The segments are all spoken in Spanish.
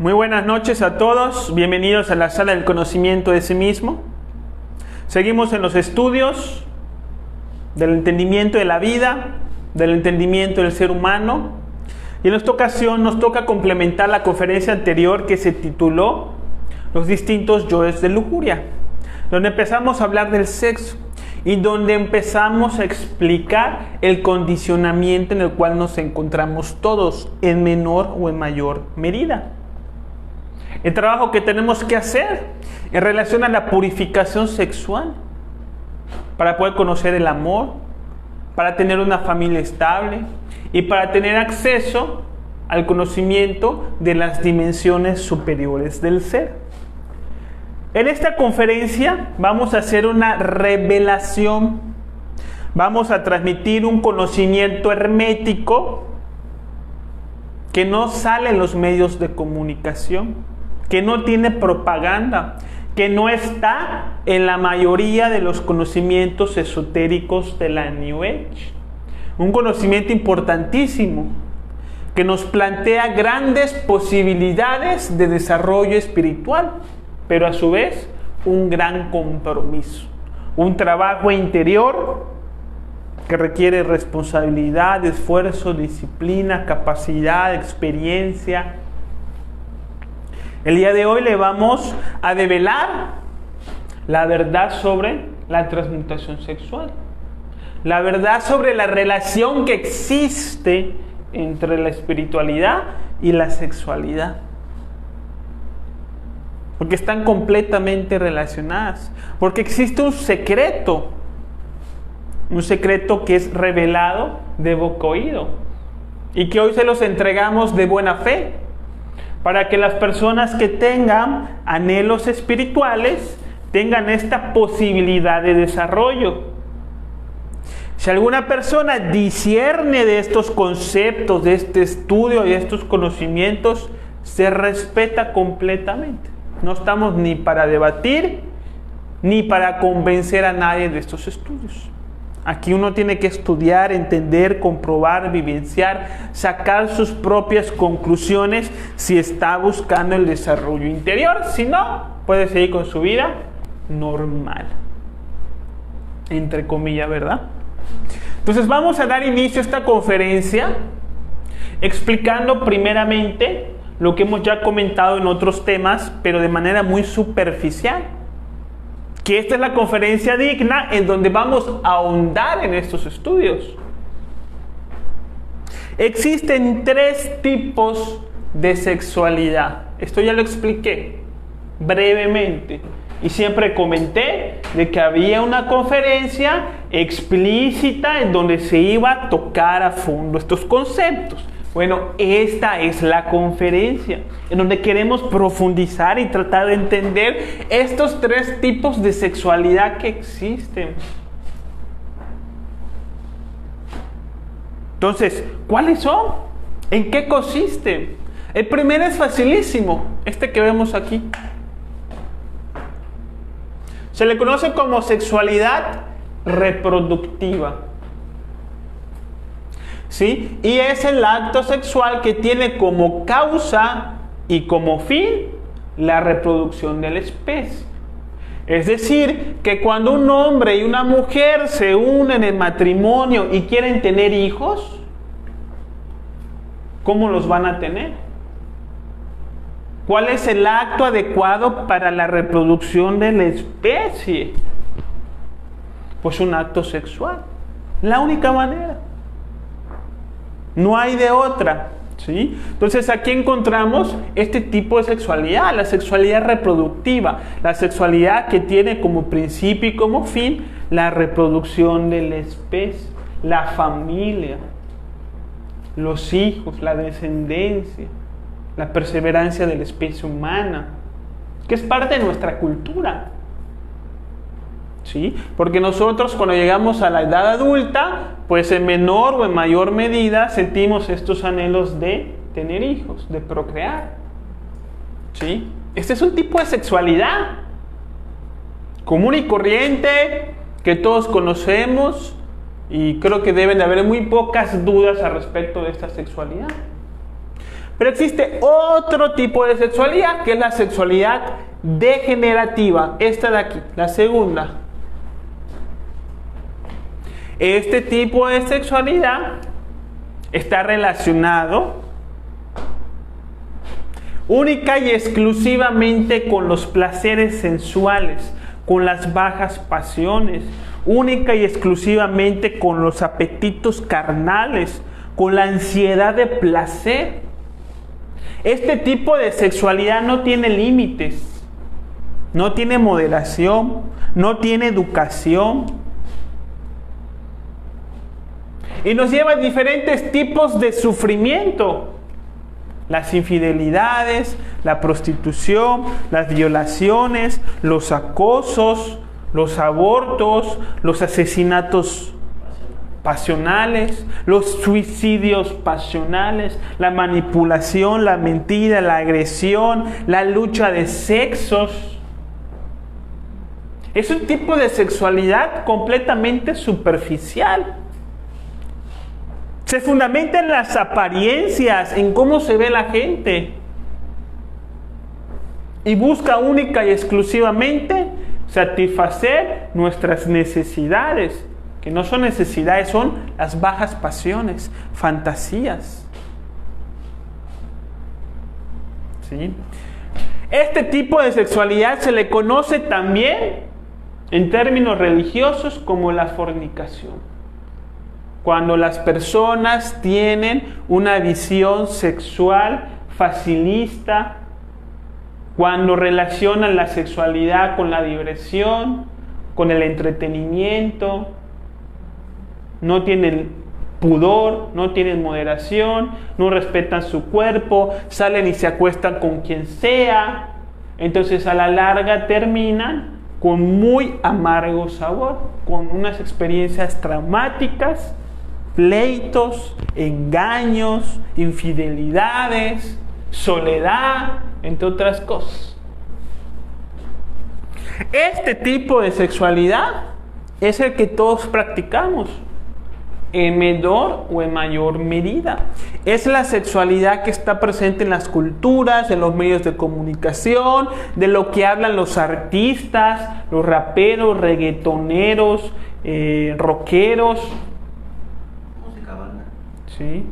Muy buenas noches a todos, bienvenidos a la sala del conocimiento de sí mismo. Seguimos en los estudios del entendimiento de la vida, del entendimiento del ser humano. Y en esta ocasión nos toca complementar la conferencia anterior que se tituló Los distintos yoes de lujuria, donde empezamos a hablar del sexo y donde empezamos a explicar el condicionamiento en el cual nos encontramos todos, en menor o en mayor medida. El trabajo que tenemos que hacer en relación a la purificación sexual para poder conocer el amor, para tener una familia estable y para tener acceso al conocimiento de las dimensiones superiores del ser. En esta conferencia vamos a hacer una revelación, vamos a transmitir un conocimiento hermético que no sale en los medios de comunicación, que no tiene propaganda, que no está en la mayoría de los conocimientos esotéricos de la New Age. Un conocimiento importantísimo que nos plantea grandes posibilidades de desarrollo espiritual, pero a su vez un gran compromiso, un trabajo interior que requiere responsabilidad, esfuerzo, disciplina, capacidad, experiencia. El día de hoy le vamos a develar la verdad sobre la transmutación sexual, la verdad sobre la relación que existe entre la espiritualidad y la sexualidad, porque están completamente relacionadas, porque existe un secreto que es revelado de boca a oído y que hoy se los entregamos de buena fe, para que las personas que tengan anhelos espirituales tengan esta posibilidad de desarrollo. Si alguna persona discierne de estos conceptos, de este estudio y de estos conocimientos, se respeta completamente. No estamos ni para debatir, ni para convencer a nadie de estos estudios. Aquí uno tiene que estudiar, entender, comprobar, vivenciar, sacar sus propias conclusiones si está buscando el desarrollo interior. Si no, puede seguir con su vida normal, entre comillas, ¿verdad? Entonces vamos a dar inicio a esta conferencia explicando primeramente lo que hemos ya comentado en otros temas, pero de manera muy superficial. Que esta es la conferencia digna en donde vamos a ahondar en estos estudios. Existen 3 tipos de sexualidad. Esto ya lo expliqué brevemente. Y siempre comenté de que había una conferencia explícita en donde se iba a tocar a fondo estos conceptos. Bueno, esta es la conferencia en donde queremos profundizar y tratar de entender estos 3 tipos de sexualidad que existen. Entonces, ¿cuáles son? ¿En qué consisten? El primero es facilísimo, este que vemos aquí. Se le conoce como sexualidad reproductiva. ¿Sí? Y es el acto sexual que tiene como causa y como fin la reproducción de la especie. Es decir, que cuando un hombre y una mujer se unen en matrimonio y quieren tener hijos, ¿cómo los van a tener? ¿Cuál es el acto adecuado para la reproducción de la especie? Pues un acto sexual. La única manera. No hay de otra, ¿sí? Entonces aquí encontramos este tipo de sexualidad, la sexualidad reproductiva, la sexualidad que tiene como principio y como fin la reproducción de la especie, la familia, los hijos, la descendencia, la perseverancia de la especie humana, que es parte de nuestra cultura. ¿Sí? Porque nosotros cuando llegamos a la edad adulta, pues en menor o en mayor medida sentimos estos anhelos de tener hijos, de procrear. ¿Sí? Este es un tipo de sexualidad común y corriente que todos conocemos y creo que deben de haber muy pocas dudas al respecto de esta sexualidad. Pero existe otro tipo de sexualidad, que es la sexualidad degenerativa. Esta de aquí, la segunda. Este tipo de sexualidad está relacionado única y exclusivamente con los placeres sensuales, con las bajas pasiones, única y exclusivamente con los apetitos carnales, con la ansiedad de placer. Este tipo de sexualidad no tiene límites, no tiene moderación, no tiene educación. Y nos lleva a diferentes tipos de sufrimiento. Las infidelidades, la prostitución, las violaciones, los acosos, los abortos, los asesinatos pasionales, los suicidios pasionales, la manipulación, la mentira, la agresión, la lucha de sexos. Es un tipo de sexualidad completamente superficial. Se fundamenta en las apariencias, en cómo se ve la gente. Y busca única y exclusivamente satisfacer nuestras necesidades, que no son necesidades, son las bajas pasiones, fantasías. ¿Sí? Este tipo de sexualidad se le conoce también en términos religiosos como la fornicación. Cuando las personas tienen una visión sexual facilista, cuando relacionan la sexualidad con la diversión, con el entretenimiento, no tienen pudor, no tienen moderación, no respetan su cuerpo, salen y se acuestan con quien sea, entonces a la larga terminan con muy amargo sabor, con unas experiencias traumáticas, pleitos, engaños, infidelidades, soledad, entre otras cosas. Este tipo de sexualidad es el que todos practicamos en menor o en mayor medida. Es la sexualidad que está presente en las culturas, en los medios de comunicación, de lo que hablan los artistas, los raperos, reggaetoneros, rockeros. Música banda. ¿Sí?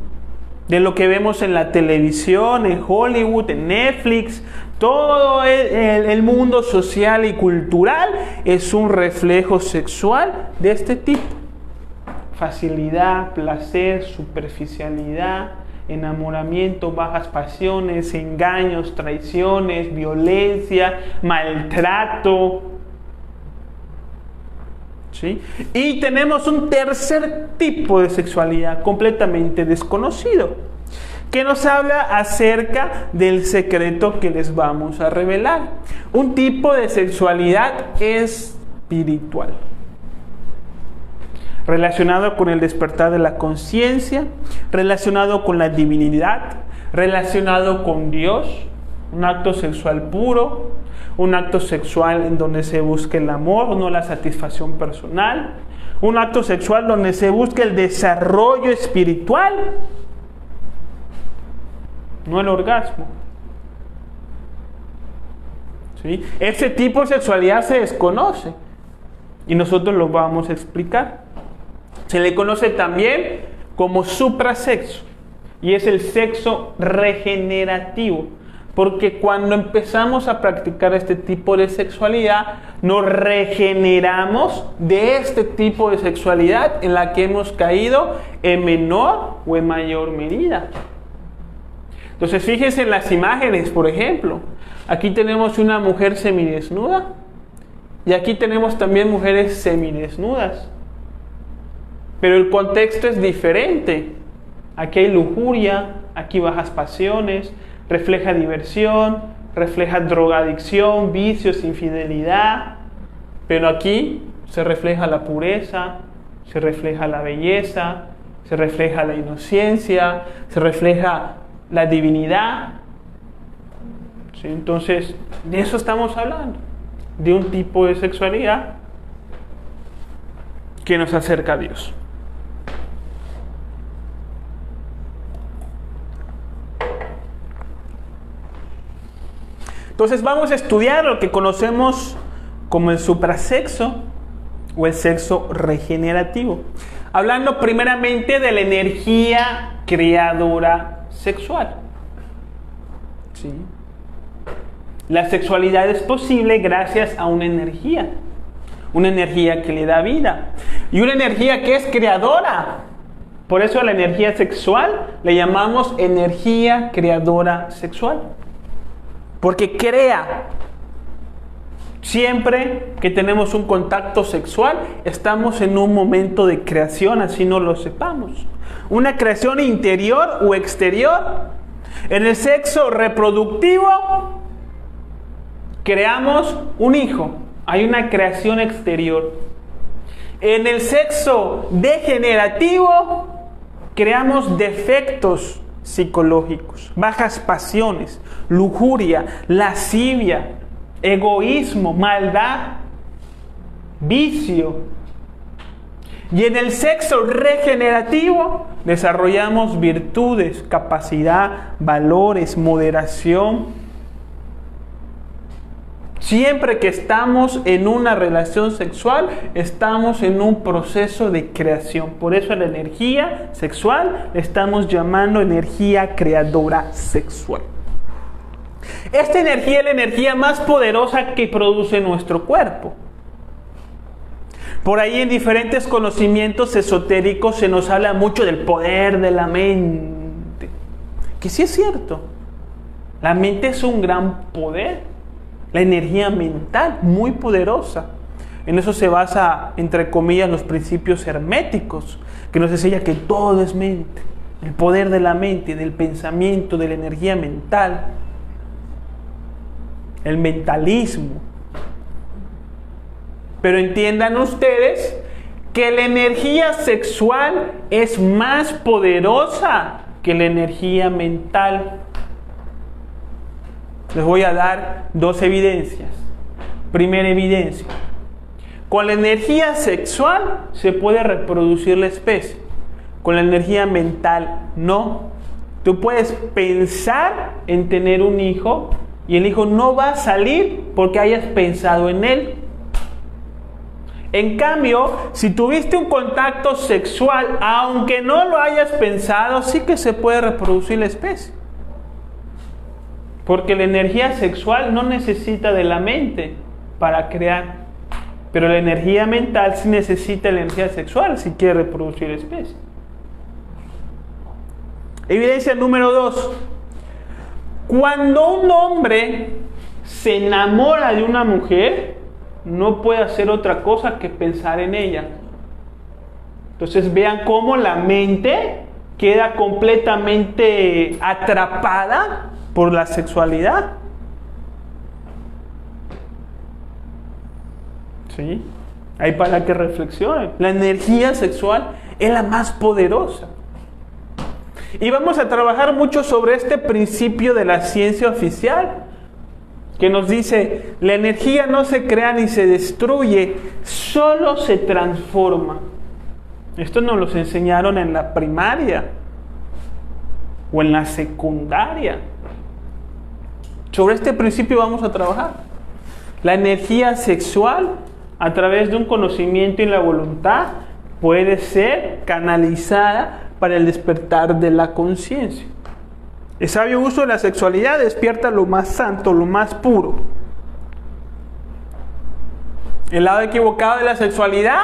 De lo que vemos en la televisión, en Hollywood, en Netflix. Todo el mundo social y cultural es un reflejo sexual de este tipo. Facilidad, placer, superficialidad, enamoramiento, bajas pasiones, engaños, traiciones, violencia, maltrato. ¿Sí? Y tenemos un tercer tipo de sexualidad completamente desconocido, que nos habla acerca del secreto que les vamos a revelar. Un tipo de sexualidad espiritual, relacionado con el despertar de la conciencia, relacionado con la divinidad, relacionado con Dios, un acto sexual puro, un acto sexual en donde se busca el amor, no la satisfacción personal, un acto sexual donde se busca el desarrollo espiritual, no el orgasmo. ¿Sí? Ese tipo de sexualidad se desconoce y nosotros lo vamos a explicar. Se le conoce también como suprasexo y es el sexo regenerativo, porque cuando empezamos a practicar este tipo de sexualidad nos regeneramos de este tipo de sexualidad en la que hemos caído en menor o en mayor medida. Entonces fíjense en las imágenes, por ejemplo, aquí tenemos una mujer semidesnuda y aquí tenemos también mujeres semidesnudas. Pero el contexto es diferente. Aquí hay lujuria, aquí bajas pasiones, refleja diversión, refleja drogadicción, vicios, infidelidad. Pero aquí se refleja la pureza, se refleja la belleza, se refleja la inocencia, se refleja la divinidad. ¿Sí? Entonces, de eso estamos hablando, de un tipo de sexualidad que nos acerca a Dios. Entonces vamos a estudiar lo que conocemos como el suprasexo o el sexo regenerativo. Hablando primeramente de la energía creadora sexual. ¿Sí? La sexualidad es posible gracias a una energía que le da vida y una energía que es creadora. Por eso a la energía sexual le llamamos energía creadora sexual, porque crea. Siempre que tenemos un contacto sexual, estamos en un momento de creación, así no lo sepamos. Una creación interior o exterior. En el sexo reproductivo, creamos un hijo. Hay una creación exterior. En el sexo degenerativo, creamos defectos psicológicos, bajas pasiones, lujuria, lascivia, egoísmo, maldad, vicio. Y en el sexo regenerativo desarrollamos virtudes, capacidad, valores, moderación. Siempre que estamos en una relación sexual, estamos en un proceso de creación. Por eso la energía sexual la estamos llamando energía creadora sexual. Esta energía es la energía más poderosa que produce nuestro cuerpo. Por ahí en diferentes conocimientos esotéricos se nos habla mucho del poder de la mente. Que sí es cierto. La mente es un gran poder. La energía mental, muy poderosa. En eso se basa, entre comillas, los principios herméticos, que nos enseña que todo es mente. El poder de la mente, del pensamiento, de la energía mental. El mentalismo. Pero entiendan ustedes que la energía sexual es más poderosa que la energía mental. Les voy a dar dos evidencias. Primera evidencia. Con la energía sexual se puede reproducir la especie. Con la energía mental no. Tú puedes pensar en tener un hijo y el hijo no va a salir porque hayas pensado en él. En cambio, si tuviste un contacto sexual, aunque no lo hayas pensado, sí que se puede reproducir la especie. Porque la energía sexual no necesita de la mente para crear. Pero la energía mental sí necesita la energía sexual si quiere reproducir la especie. Evidencia número 2. Cuando un hombre se enamora de una mujer, no puede hacer otra cosa que pensar en ella. Entonces vean cómo la mente queda completamente atrapada por la sexualidad. ¿Sí? Ahí para que reflexionen. La energía sexual es la más poderosa. Y vamos a trabajar mucho sobre este principio de la ciencia oficial, que nos dice, la energía no se crea ni se destruye, solo se transforma. Esto nos lo enseñaron en la primaria o en la secundaria. Sobre este principio vamos a trabajar. La energía sexual, a través de un conocimiento y la voluntad, puede ser canalizada para el despertar de la conciencia. El sabio uso de la sexualidad despierta lo más santo, lo más puro. El lado equivocado de la sexualidad,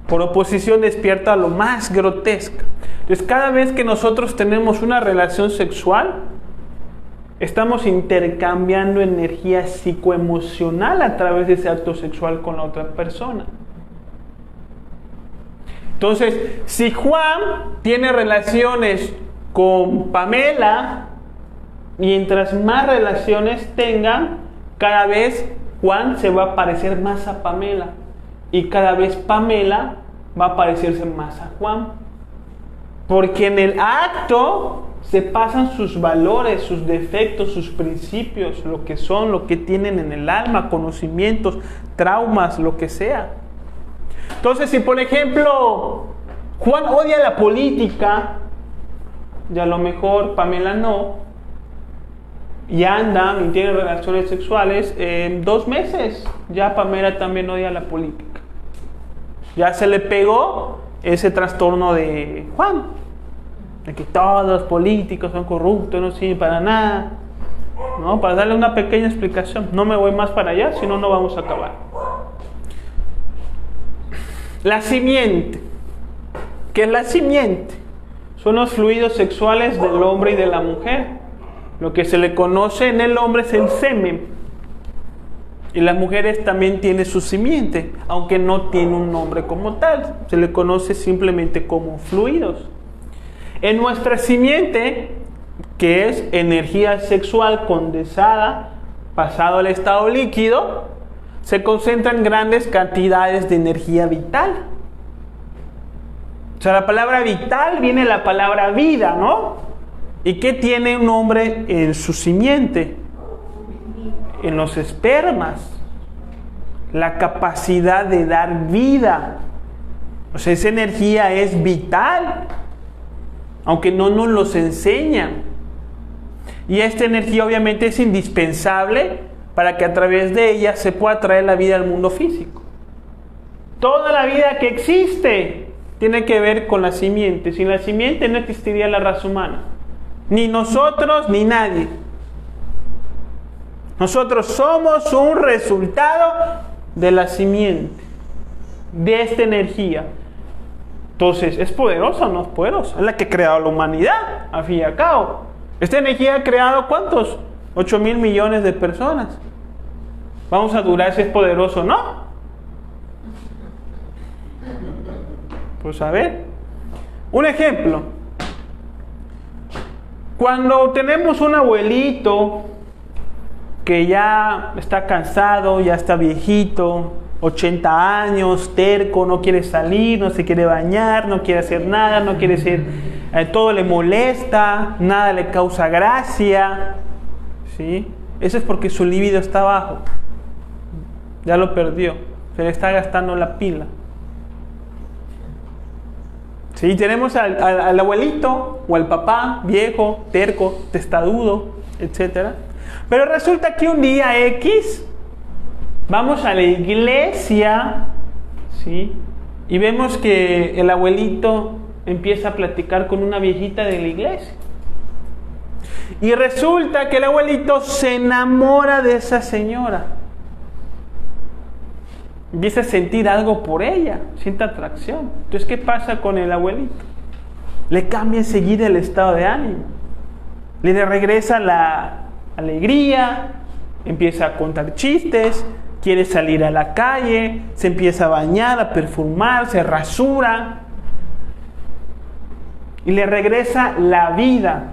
por oposición, despierta lo más grotesco. Entonces, cada vez que nosotros tenemos una relación sexual, estamos intercambiando energía psicoemocional a través de ese acto sexual con la otra persona. Entonces, si Juan tiene relaciones con Pamela, mientras más relaciones tengan, cada vez Juan se va a parecer más a Pamela y cada vez Pamela va a parecerse más a Juan, porque en el acto se pasan sus valores, sus defectos, sus principios, lo que son, lo que tienen en el alma, conocimientos, traumas, lo que sea. Entonces, si por ejemplo Juan odia la política y a lo mejor Pamela no, y andan y tienen relaciones sexuales, en 2 meses ya Pamela también odia la política. Ya se le pegó ese trastorno de Juan, de que todos los políticos son corruptos, no sirven para nada. ¿No? Para darle una pequeña explicación, no me voy más para allá, si no, no vamos a acabar. La simiente. ¿Qué es la simiente? Son los fluidos sexuales del hombre y de la mujer. Lo que se le conoce en el hombre es el semen. Y las mujeres también tienen su simiente, aunque no tiene un nombre como tal. Se le conoce simplemente como fluidos. En nuestra simiente, que es energía sexual condensada, pasado al estado líquido, se concentran grandes cantidades de energía vital. O sea, la palabra vital viene de la palabra vida, ¿no? ¿Y qué tiene un hombre en su simiente? En los espermas. La capacidad de dar vida. O sea, esa energía es vital, aunque no nos los enseñan. Y esta energía obviamente es indispensable para que a través de ella se pueda traer la vida al mundo físico. Toda la vida que existe tiene que ver con la simiente. Sin la simiente no existiría la raza humana. Ni nosotros ni nadie. Nosotros somos un resultado de la simiente, de esta energía. Entonces, ¿es poderosa o no es poderosa? Es la que ha creado la humanidad, al fin y al cabo. Esta energía ha creado ¿cuántos? 8,000 millones de personas. Vamos a durar si es poderoso o no. Pues a ver, un ejemplo. Cuando tenemos un abuelito que ya está cansado, ya está viejito, 80 años, terco, no quiere salir, no se quiere bañar, no quiere hacer nada, no quiere ser, todo le molesta, nada le causa gracia, ¿sí? Eso es porque su libido está bajo, ya lo perdió, se le está gastando la pila. ¿Sí? Tenemos al abuelito o al papá viejo, terco, testarudo, etcétera. Pero resulta que un día X vamos a la iglesia, ¿sí? Y vemos que el abuelito empieza a platicar con una viejita de la iglesia. Y resulta que el abuelito se enamora de esa señora. Empieza a sentir algo por ella, siente atracción. Entonces, ¿qué pasa con el abuelito? Le cambia enseguida el estado de ánimo. Le regresa la alegría, empieza a contar chistes, quiere salir a la calle, se empieza a bañar, a perfumar, se rasura y le regresa la vida,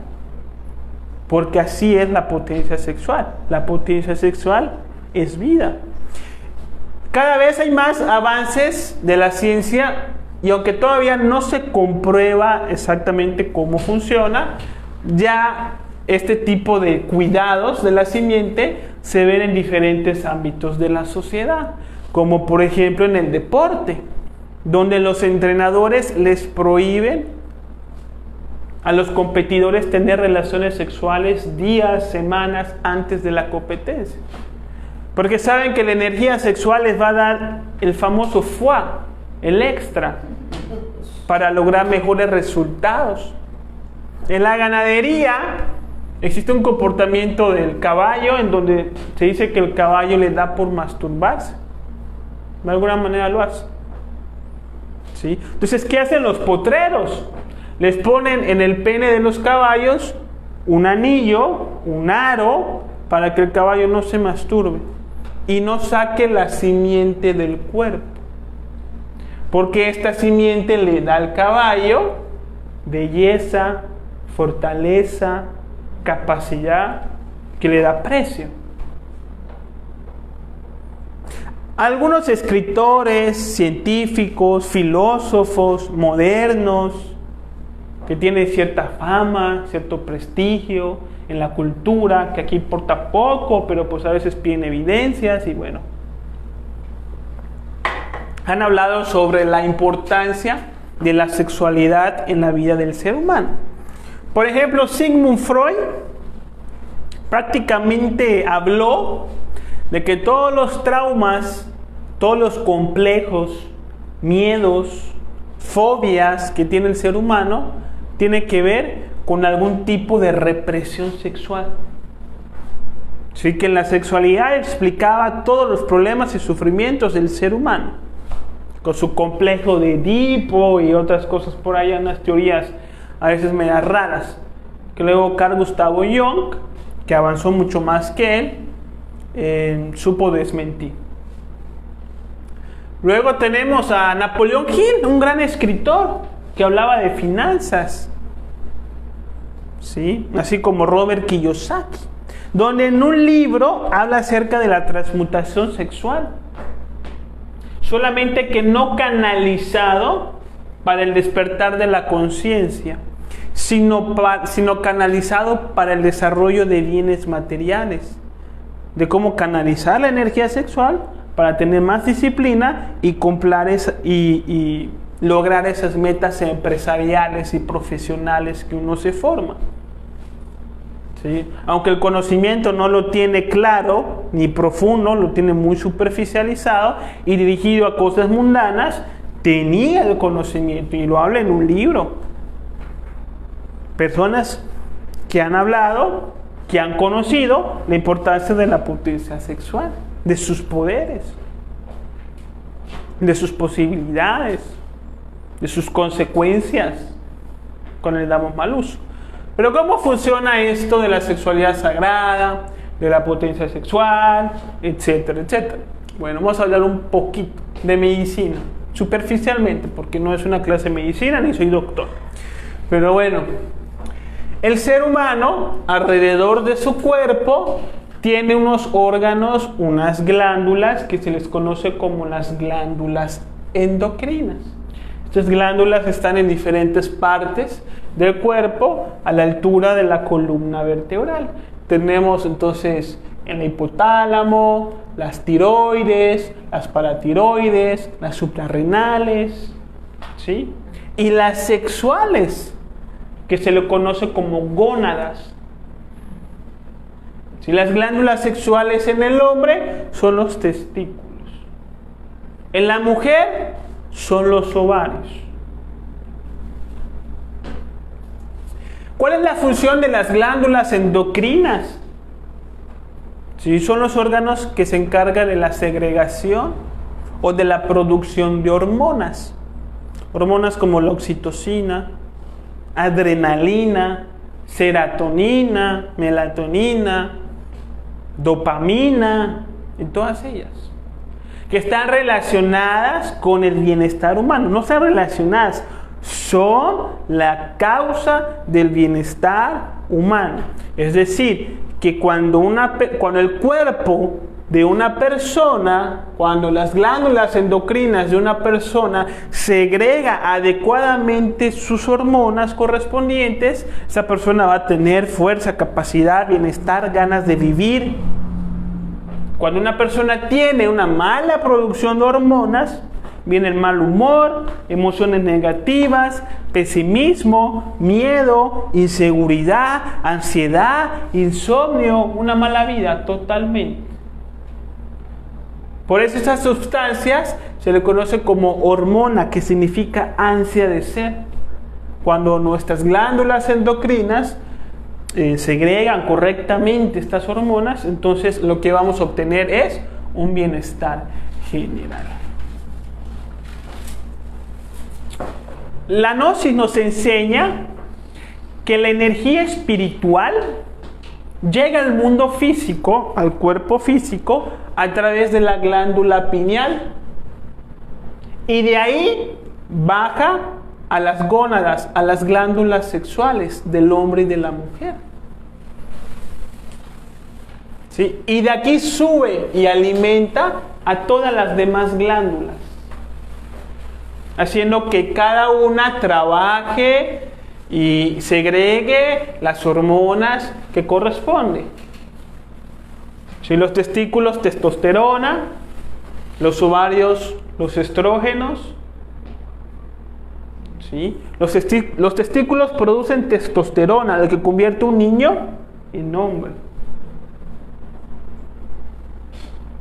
porque así es la potencia sexual. La potencia sexual es vida. Cada vez hay más avances de la ciencia y aunque todavía no se comprueba exactamente cómo funciona, ya este tipo de cuidados de la simiente se ven en diferentes ámbitos de la sociedad, como por ejemplo en el deporte, donde los entrenadores les prohíben a los competidores tener relaciones sexuales días, semanas antes de la competencia, porque saben que la energía sexual les va a dar el famoso foie, el extra, para lograr mejores resultados. En la ganadería existe un comportamiento del caballo en donde se dice que el caballo le da por masturbarse. De alguna manera lo hace. ¿Sí? Entonces, ¿qué hacen los potreros? Les ponen en el pene de los caballos un anillo, un aro, para que el caballo no se masturbe y no saque la simiente del cuerpo. Porque esta simiente le da al caballo belleza, fortaleza, capacidad, que le da precio. Algunos escritores, científicos, filósofos modernos que tienen cierta fama, cierto prestigio en la cultura, que aquí importa poco, pero pues a veces piden evidencias y bueno, han hablado sobre la importancia de la sexualidad en la vida del ser humano. Por ejemplo, Sigmund Freud prácticamente habló de que todos los traumas, todos los complejos, miedos, fobias que tiene el ser humano, tiene que ver con algún tipo de represión sexual. Así que en la sexualidad explicaba todos los problemas y sufrimientos del ser humano, con su complejo de Edipo y otras cosas por allá, unas teorías a veces medias raras, que luego Carl Gustav Jung, que avanzó mucho más que él, supo desmentir. Luego tenemos a Napoleón Hill, un gran escritor que hablaba de finanzas, ¿sí? Así como Robert Kiyosaki, donde en un libro habla acerca de la transmutación sexual, solamente que no canalizado para el despertar de la conciencia, sino canalizado para el desarrollo de bienes materiales, de cómo canalizar la energía sexual para tener más disciplina y y lograr esas metas empresariales y profesionales que uno se forma. ¿Sí? Aunque el conocimiento no lo tiene claro ni profundo, lo tiene muy superficializado y dirigido a cosas mundanas, tenía el conocimiento y lo habla en un libro. Personas que han hablado, que han conocido la importancia de la potencia sexual, de sus poderes, de sus posibilidades, de sus consecuencias cuando le damos mal uso. Pero ¿cómo funciona esto de la sexualidad sagrada, de la potencia sexual, etcétera, etcétera? Bueno, vamos a hablar un poquito de medicina, superficialmente, porque no es una clase de medicina ni soy doctor. Pero bueno, el ser humano, alrededor de su cuerpo, tiene unos órganos, unas glándulas que se les conoce como las glándulas endocrinas. Estas glándulas están en diferentes partes del cuerpo a la altura de la columna vertebral. Tenemos entonces el hipotálamo, las tiroides, las paratiroides, las suprarrenales, ¿sí? Y las sexuales, que se le conoce como gónadas. ¿Sí? Las glándulas sexuales en el hombre son los testículos. En la mujer son los ovarios. ¿Cuál es la función de las glándulas endocrinas? Sí, son los órganos que se encargan de la segregación o de la producción de hormonas. Hormonas como la oxitocina, adrenalina, serotonina, melatonina, dopamina, y todas ellas, que están relacionadas con el bienestar humano. No están relacionadas, son la causa del bienestar humano. Es decir, que cuando el cuerpo de una persona, cuando las glándulas endocrinas de una persona segrega adecuadamente sus hormonas correspondientes, esa persona va a tener fuerza, capacidad, bienestar, ganas de vivir. Cuando una persona tiene una mala producción de hormonas, viene el mal humor, emociones negativas, pesimismo, miedo, inseguridad, ansiedad, insomnio, una mala vida totalmente. Por eso estas sustancias se le conoce como hormona, que significa ansia de ser. Cuando nuestras glándulas endocrinas segregan correctamente estas hormonas, entonces lo que vamos a obtener es un bienestar general. La gnosis nos enseña que la energía espiritual llega al mundo físico, al cuerpo físico, a través de la glándula pineal, y de ahí baja a las gónadas, a las glándulas sexuales del hombre y de la mujer. ¿Sí? Y de aquí sube y alimenta a todas las demás glándulas, haciendo que cada una trabaje y segregue las hormonas que corresponden. Si los testículos, testosterona, los ovarios, los estrógenos, ¿sí? Los testículos producen testosterona, lo que convierte a un niño en hombre.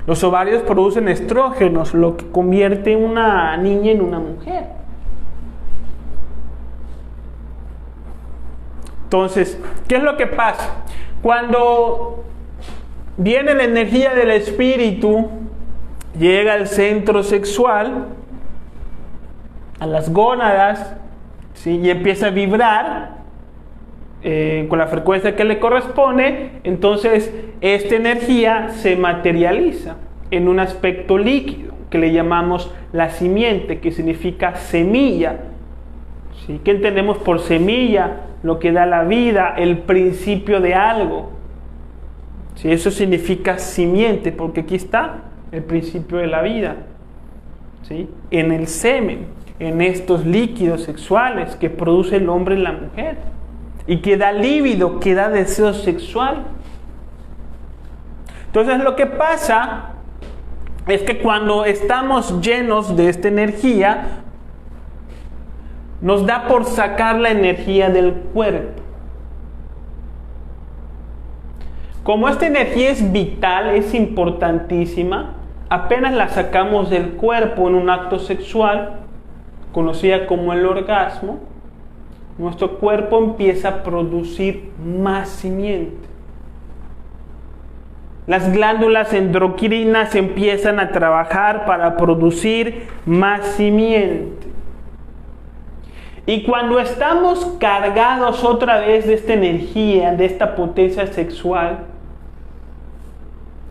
Los ovarios producen estrógenos, lo que convierte una niña en una mujer. Entonces, ¿qué es lo que pasa? Cuando viene la energía del espíritu, llega al centro sexual, a las gónadas, ¿sí? Y empieza a vibrar con la frecuencia que le corresponde. Entonces esta energía se materializa en un aspecto líquido que le llamamos la simiente, que significa semilla, ¿sí? ¿Qué entendemos por semilla? Lo que da la vida, el principio de algo, ¿sí? Eso significa simiente, porque aquí está el principio de la vida, ¿sí? En el semen, en estos líquidos sexuales que produce el hombre y la mujer, y que da líbido, que da deseo sexual. Entonces lo que pasa es que cuando estamos llenos de esta energía, nos da por sacar la energía del cuerpo. Como esta energía es vital, es importantísima, apenas la sacamos del cuerpo en un acto sexual, conocida como el orgasmo, nuestro cuerpo empieza a producir más simiente. Las glándulas endocrinas empiezan a trabajar para producir más simiente. Y cuando estamos cargados otra vez de esta energía, de esta potencia sexual,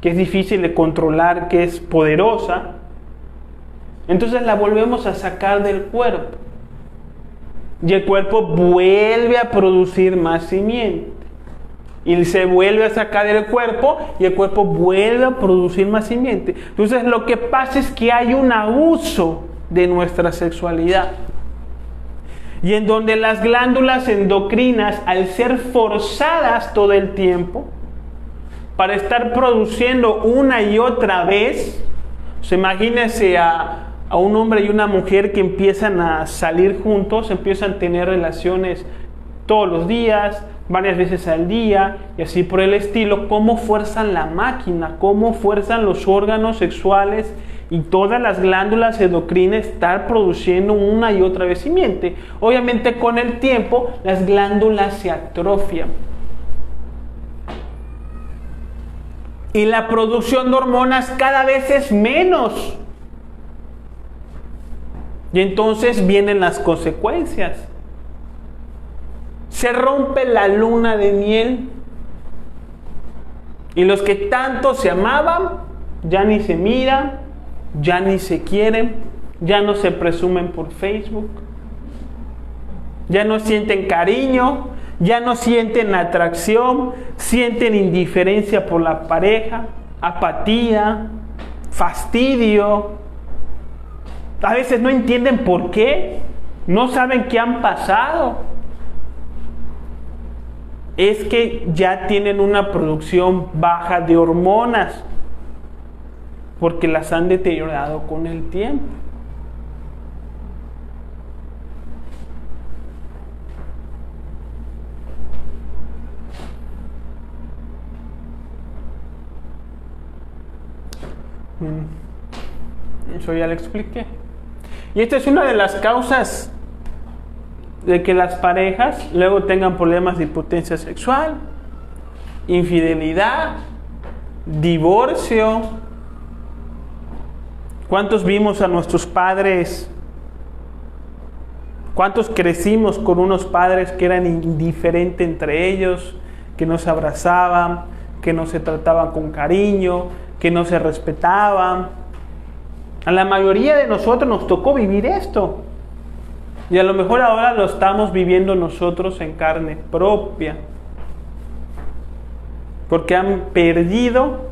que es difícil de controlar, que es poderosa, entonces la volvemos a sacar del cuerpo. Y el cuerpo vuelve a producir más simiente. Y se vuelve a sacar del cuerpo y el cuerpo vuelve a producir más simiente. Entonces lo que pasa es que hay un abuso de nuestra sexualidad. Y en donde las glándulas endocrinas, al ser forzadas todo el tiempo para estar produciendo una y otra vez, imagínense a un hombre y una mujer que empiezan a salir juntos, empiezan a tener relaciones todos los días, varias veces al día, y así por el estilo, cómo fuerzan la máquina, cómo fuerzan los órganos sexuales y todas las glándulas endocrinas estar produciendo una y otra vez simiente. Obviamente con el tiempo las glándulas se atrofian. Y la producción de hormonas cada vez es menos. Y entonces vienen las consecuencias. Se rompe la luna de miel. Y los que tanto se amaban, ya ni se miran, ya ni se quieren, ya no se presumen por Facebook, ya no sienten cariño, ya no sienten atracción, sienten indiferencia por la pareja, apatía, fastidio. A veces no entienden por qué, no saben qué han pasado. Es que ya tienen una producción baja de hormonas, porque las han deteriorado con el tiempo. Eso ya lo expliqué. Y esta es una de las causas de que las parejas luego tengan problemas de impotencia sexual, infidelidad, divorcio. ¿Cuántos vimos a nuestros padres? ¿Cuántos crecimos con unos padres que eran indiferentes entre ellos, que no se abrazaban, que no se trataban con cariño, que no se respetaban? A la mayoría de nosotros nos tocó vivir esto. Y a lo mejor ahora lo estamos viviendo nosotros en carne propia. Porque han perdido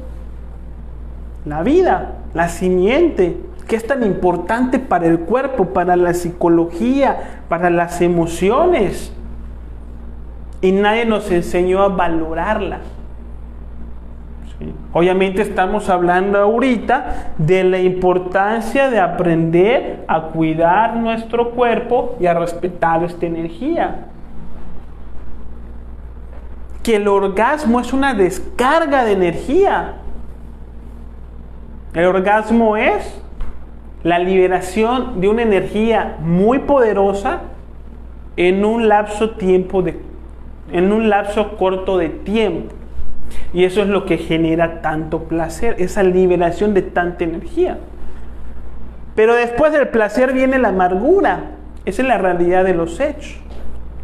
la vida, la simiente, que es tan importante para el cuerpo, para la psicología, para las emociones. Y nadie nos enseñó a valorarla. ¿Sí? Obviamente estamos hablando ahorita de la importancia de aprender a cuidar nuestro cuerpo y a respetar esta energía. Que el orgasmo es una descarga de energía. El orgasmo es la liberación de una energía muy poderosa en un lapso corto de tiempo. Y eso es lo que genera tanto placer, esa liberación de tanta energía. Pero después del placer viene la amargura. Esa es la realidad de los hechos.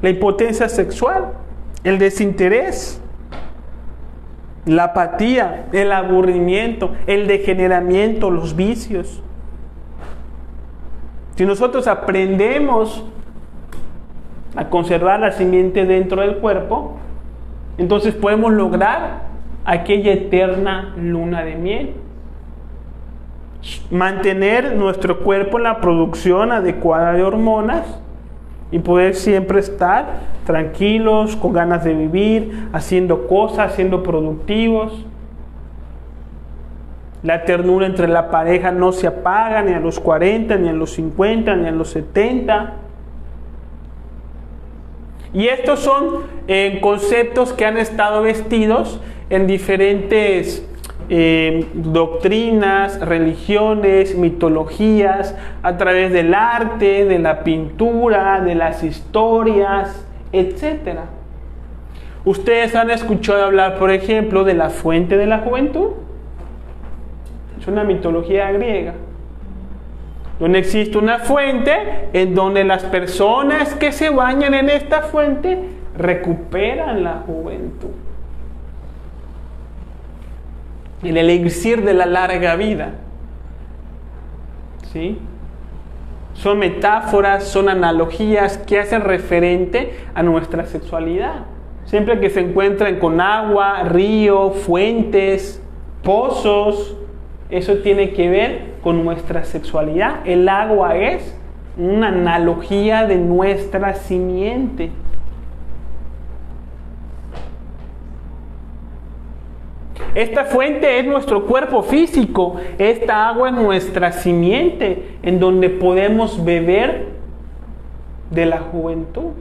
La impotencia sexual, el desinterés, la apatía, el aburrimiento, el degeneramiento, los vicios. Si nosotros aprendemos a conservar la simiente dentro del cuerpo, entonces podemos lograr aquella eterna luna de miel. Mantener nuestro cuerpo en la producción adecuada de hormonas y poder siempre estar tranquilos, con ganas de vivir, haciendo cosas, siendo productivos. La ternura entre la pareja no se apaga ni a los 40, ni a los 50, ni a los 70. Y estos son conceptos que han estado vestidos en diferentes doctrinas, religiones, mitologías, a través del arte, de la pintura, de las historias, etc. Ustedes han escuchado hablar, por ejemplo, de la fuente de la juventud. Es una mitología griega, donde existe una fuente en donde las personas que se bañan en esta fuente recuperan la juventud. El elixir de la larga vida. ¿Sí? Son metáforas, son analogías que hacen referente a nuestra sexualidad. Siempre que se encuentran con agua, río, fuentes, pozos, eso tiene que ver con nuestra sexualidad. El agua es una analogía de nuestra simiente. Esta fuente es nuestro cuerpo físico. Esta agua es nuestra simiente, en donde podemos beber de la juventud.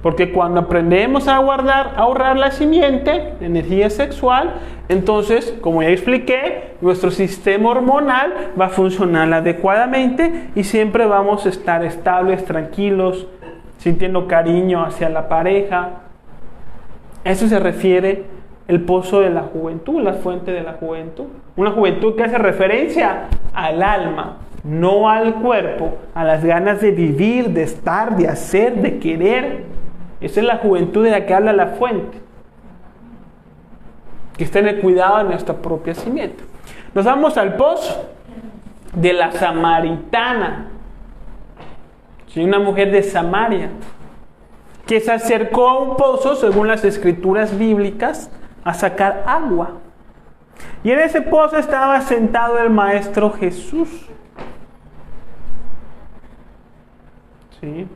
Porque cuando aprendemos a ahorrar la simiente, la energía sexual, entonces, como ya expliqué, nuestro sistema hormonal va a funcionar adecuadamente y siempre vamos a estar estables, tranquilos, sintiendo cariño hacia la pareja. Eso se refiere el pozo de la juventud, la fuente de la juventud. Una juventud que hace referencia al alma, no al cuerpo, a las ganas de vivir, de estar, de hacer, de querer. Esa es la juventud de la que habla la fuente, que está en el cuidado de nuestra propia simiente. Nos vamos al pozo de la samaritana. Sí, una mujer de Samaria que se acercó a un pozo, según las escrituras bíblicas, a sacar agua. Y en ese pozo estaba sentado el Maestro Jesús. ¿Sí?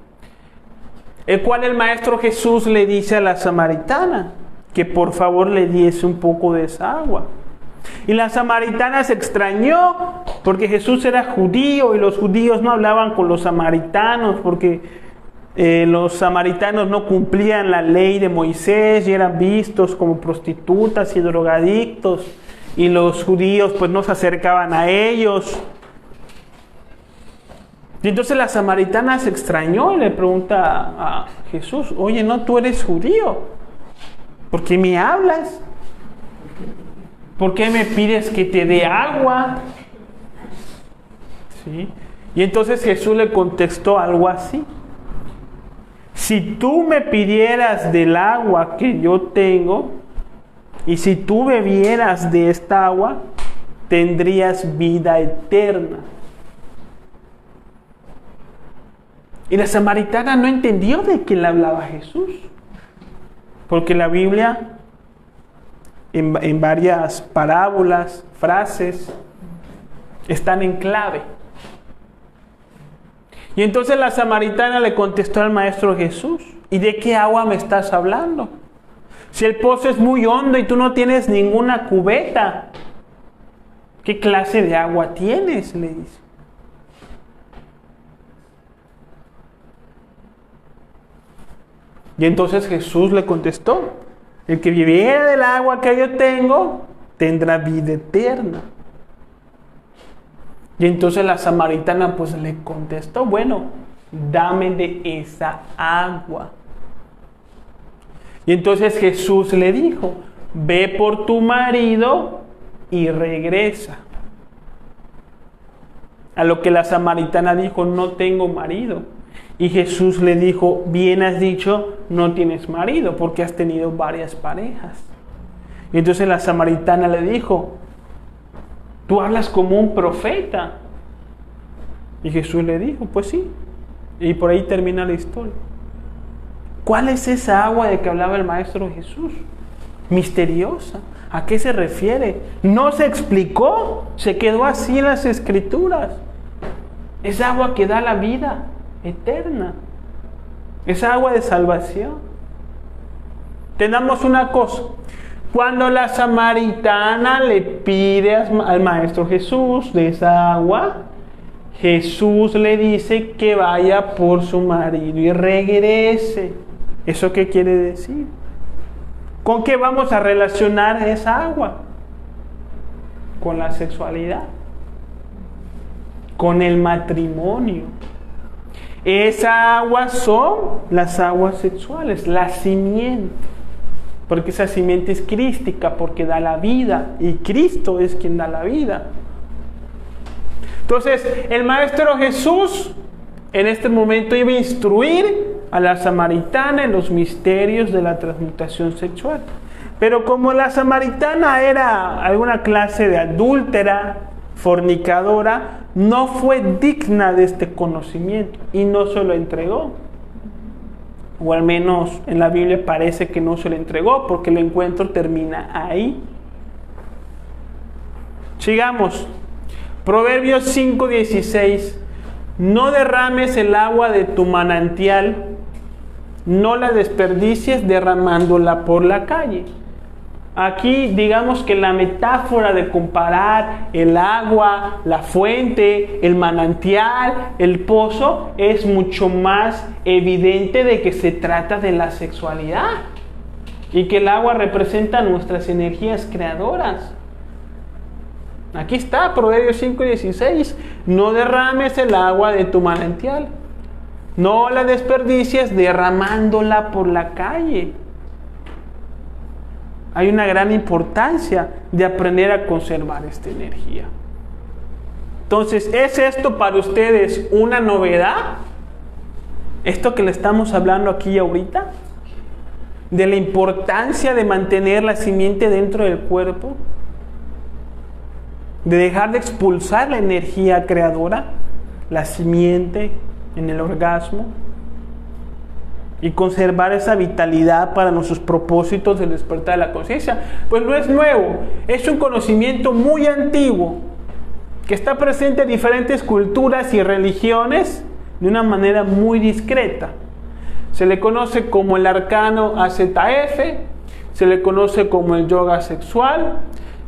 El cual el Maestro Jesús le dice a la samaritana que por favor le diese un poco de esa agua. Y la samaritana se extrañó porque Jesús era judío y los judíos no hablaban con los samaritanos porque los samaritanos no cumplían la ley de Moisés y eran vistos como prostitutas y drogadictos, y los judíos pues no se acercaban a ellos. Y entonces la samaritana se extrañó y le pregunta a Jesús: oye, no, tú eres judío, ¿por qué me hablas? ¿Por qué me pides que te dé agua? ¿Sí? Y entonces Jesús le contestó algo así: si tú me pidieras del agua que yo tengo, y si tú bebieras de esta agua, tendrías vida eterna. Y la samaritana no entendió de qué le hablaba Jesús, porque la Biblia, en varias parábolas, frases, están en clave. Y entonces la samaritana le contestó al Maestro Jesús: ¿y de qué agua me estás hablando? Si el pozo es muy hondo y tú no tienes ninguna cubeta, ¿qué clase de agua tienes?, le dice. Y entonces Jesús le contestó: el que bebiera del agua que yo tengo, tendrá vida eterna. Y entonces la samaritana pues le contestó, bueno, dame de esa agua. Y entonces Jesús le dijo, ve por tu marido y regresa. A lo que la samaritana dijo, no tengo marido. Y Jesús le dijo, bien has dicho, no tienes marido, porque has tenido varias parejas. Y entonces la samaritana le dijo, tú hablas como un profeta. Y Jesús le dijo, pues sí. Y por ahí termina la historia. ¿Cuál es esa agua de que hablaba el Maestro Jesús? Misteriosa. ¿A qué se refiere? No se explicó, se quedó así en las Escrituras. Es agua que da la vida eterna. Es agua de salvación. Tenemos una cosa. Cuando la samaritana le pide al Maestro Jesús de esa agua, Jesús le dice que vaya por su marido y regrese. ¿Eso qué quiere decir? ¿Con qué vamos a relacionar esa agua? Con la sexualidad, con el matrimonio. Esa agua son las aguas sexuales, la simiente. Porque esa simiente es crística, porque da la vida, y Cristo es quien da la vida. Entonces, el Maestro Jesús en este momento iba a instruir a la samaritana en los misterios de la transmutación sexual. Pero como la samaritana era alguna clase de adúltera, fornicadora, no fue digna de este conocimiento y no se lo entregó. O al menos en la Biblia parece que no se lo entregó, porque el encuentro termina ahí. Sigamos. Proverbios 5:16. No derrames el agua de tu manantial, no la desperdicies derramándola por la calle. Aquí digamos que la metáfora de comparar el agua, la fuente, el manantial, el pozo, es mucho más evidente de que se trata de la sexualidad y que el agua representa nuestras energías creadoras. Aquí está, Proverbios 5:16. No derrames el agua de tu manantial, no la desperdicies derramándola por la calle. Hay una gran importancia de aprender a conservar esta energía. Entonces, ¿es esto para ustedes una novedad? ¿Esto que le estamos hablando aquí ahorita? ¿De la importancia de mantener la simiente dentro del cuerpo? ¿De dejar de expulsar la energía creadora, la simiente en el orgasmo? Y conservar esa vitalidad para nuestros propósitos del despertar de la conciencia. Pues no es nuevo, es un conocimiento muy antiguo que está presente en diferentes culturas y religiones de una manera muy discreta. Se le conoce como el arcano AZF, se le conoce como el yoga sexual,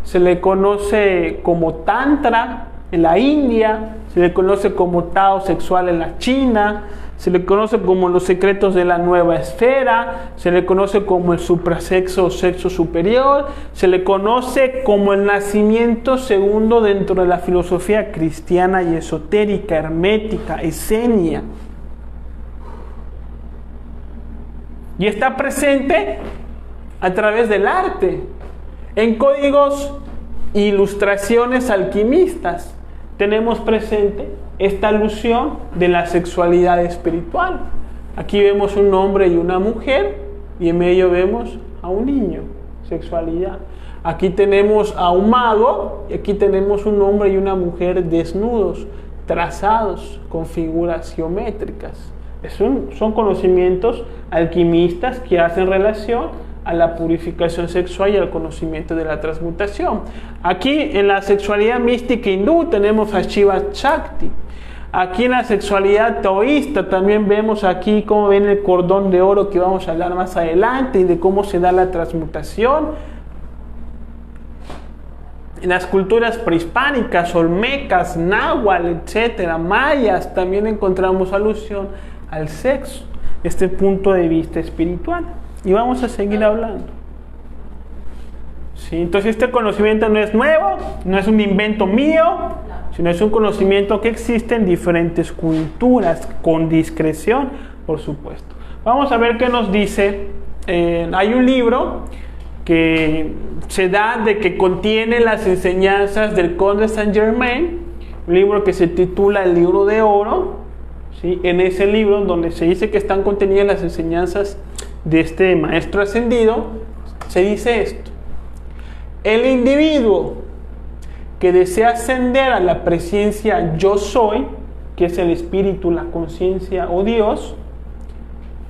se le conoce como tantra en la India, se le conoce como Tao sexual en la China, se le conoce como los secretos de la nueva esfera, se le conoce como el suprasexo o sexo superior, se le conoce como el nacimiento segundo dentro de la filosofía cristiana y esotérica, hermética, esenia. Y está presente a través del arte, en códigos e ilustraciones alquimistas. Tenemos presente esta alusión de la sexualidad espiritual. Aquí vemos un hombre y una mujer y en medio vemos a un niño, sexualidad. Aquí tenemos a un mago y aquí tenemos un hombre y una mujer desnudos, trazados con figuras geométricas. Son conocimientos alquimistas que hacen relación a la purificación sexual y al conocimiento de la transmutación. Aquí en la sexualidad mística hindú tenemos a Shiva Shakti. Aquí en la sexualidad taoísta también vemos aquí cómo ven el cordón de oro, que vamos a hablar más adelante, y de cómo se da la transmutación. En las culturas prehispánicas, olmecas, náhuatl, etcétera, mayas, también encontramos alusión al sexo, este punto de vista espiritual. Y vamos a seguir hablando. ¿Sí? Entonces este conocimiento no es nuevo, no es un invento mío, sino es un conocimiento que existe en diferentes culturas, con discreción, por supuesto. Vamos a ver qué nos dice. Hay un libro que se da de que contiene las enseñanzas del Conde Saint-Germain, un libro que se titula El Libro de Oro, ¿sí? En ese libro, donde se dice que están contenidas las enseñanzas de este maestro ascendido, se dice esto: el individuo que desea ascender a la presencia yo soy, que es el espíritu, la conciencia o Dios,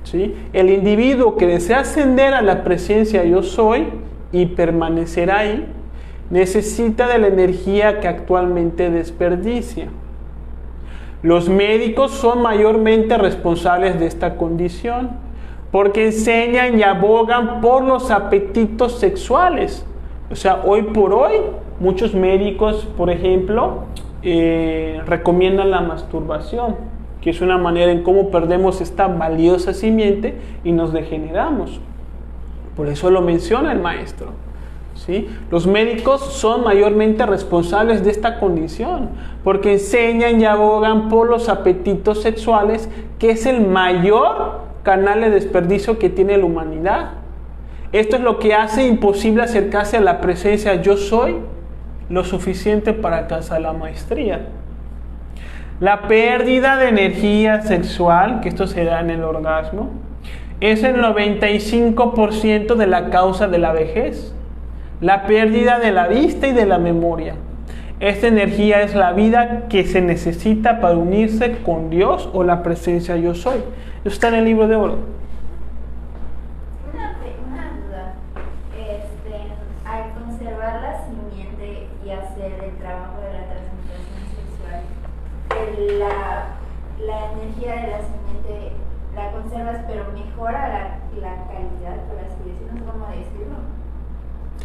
¿sí? El individuo que desea ascender a la presencia yo soy y permanecer ahí, necesita de la energía que actualmente desperdicia. Los médicos son mayormente responsables de esta condición, porque enseñan y abogan por los apetitos sexuales. O sea, hoy por hoy, muchos médicos, por ejemplo, recomiendan la masturbación, que es una manera en cómo perdemos esta valiosa simiente y nos degeneramos. Por eso lo menciona el maestro, ¿sí? Los médicos son mayormente responsables de esta condición, porque enseñan y abogan por los apetitos sexuales, que es el mayor canal de desperdicio que tiene la humanidad. Esto es lo que hace imposible acercarse a la presencia yo soy lo suficiente para alcanzar la maestría. La pérdida de energía sexual, que esto se da en el orgasmo, es el 95% de la causa de la vejez. La pérdida de la vista y de la memoria. Esta energía es la vida que se necesita para unirse con Dios o la presencia yo soy. Eso está en el Libro de Oro. Una duda. Al conservar la simiente y hacer el trabajo de la transmutación sexual, la energía de la simiente la conservas, pero mejora la calidad, por así decirlo, no sé cómo decirlo,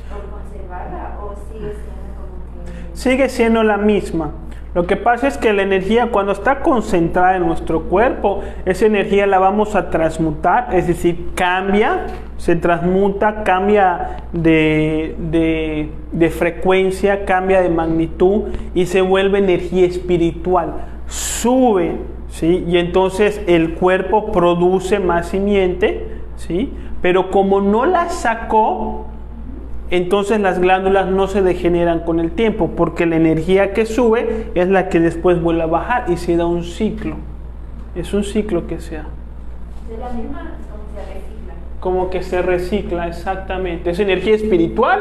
por conservarla, o sigue siendo como que... Sigue siendo la misma. Lo que pasa es que la energía, cuando está concentrada en nuestro cuerpo, esa energía la vamos a transmutar, es decir, cambia, se transmuta, cambia de frecuencia, cambia de magnitud y se vuelve energía espiritual, sube, ¿sí? Y entonces el cuerpo produce más simiente, ¿sí? Pero como no la sacó, entonces las glándulas no se degeneran con el tiempo, porque la energía que sube es la que después vuelve a bajar y se da un ciclo. Es un ciclo que se da. ¿Es la misma o se recicla? Como que se recicla, exactamente. Es energía espiritual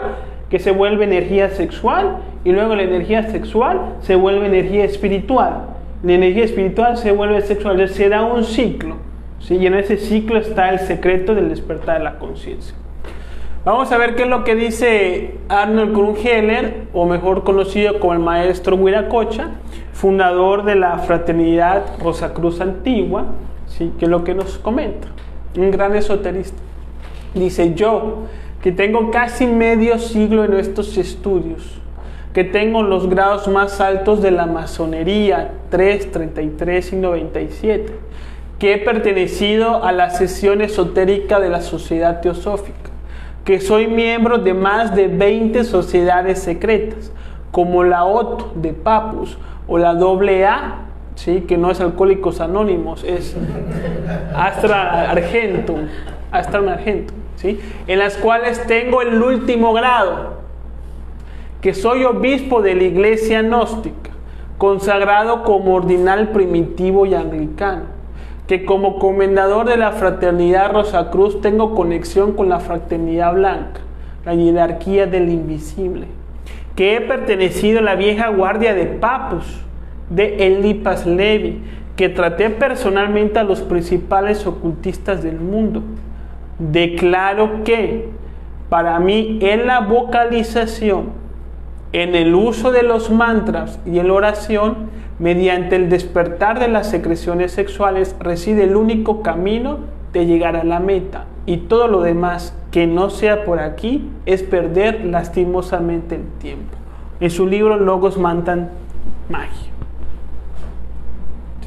que se vuelve energía sexual, y luego la energía sexual se vuelve energía espiritual. La energía espiritual se vuelve sexual, se da un ciclo, ¿sí? Y en ese ciclo está el secreto del despertar de la conciencia. Vamos a ver qué es lo que dice Arnold Krumheller, o mejor conocido como el maestro Wiracocha, fundador de la Fraternidad Rosacruz Antigua, ¿sí? Que es lo que nos comenta, un gran esoterista. Dice: yo, que tengo casi medio siglo en estos estudios, que tengo los grados más altos de la masonería, 3, 33 y 97, que he pertenecido a la sesión esotérica de la Sociedad Teosófica, que soy miembro de más de 20 sociedades secretas, como la OTO de Papus o la AA, ¿sí? Que no es Alcohólicos Anónimos, es Astra Argentum, ¿sí? En las cuales tengo el último grado, que soy obispo de la Iglesia Gnóstica, consagrado como ordinal primitivo y anglicano, que como comendador de la Fraternidad Rosacruz tengo conexión con la Fraternidad Blanca, la jerarquía del invisible, que he pertenecido a la vieja guardia de Papus, de Elipas Levi, que traté personalmente a los principales ocultistas del mundo. Declaro que para mí en la vocalización, en el uso de los mantras y en la oración, mediante el despertar de las secreciones sexuales, reside el único camino de llegar a la meta, y todo lo demás que no sea por aquí es perder lastimosamente el tiempo. En su libro Logos Mantan Magia.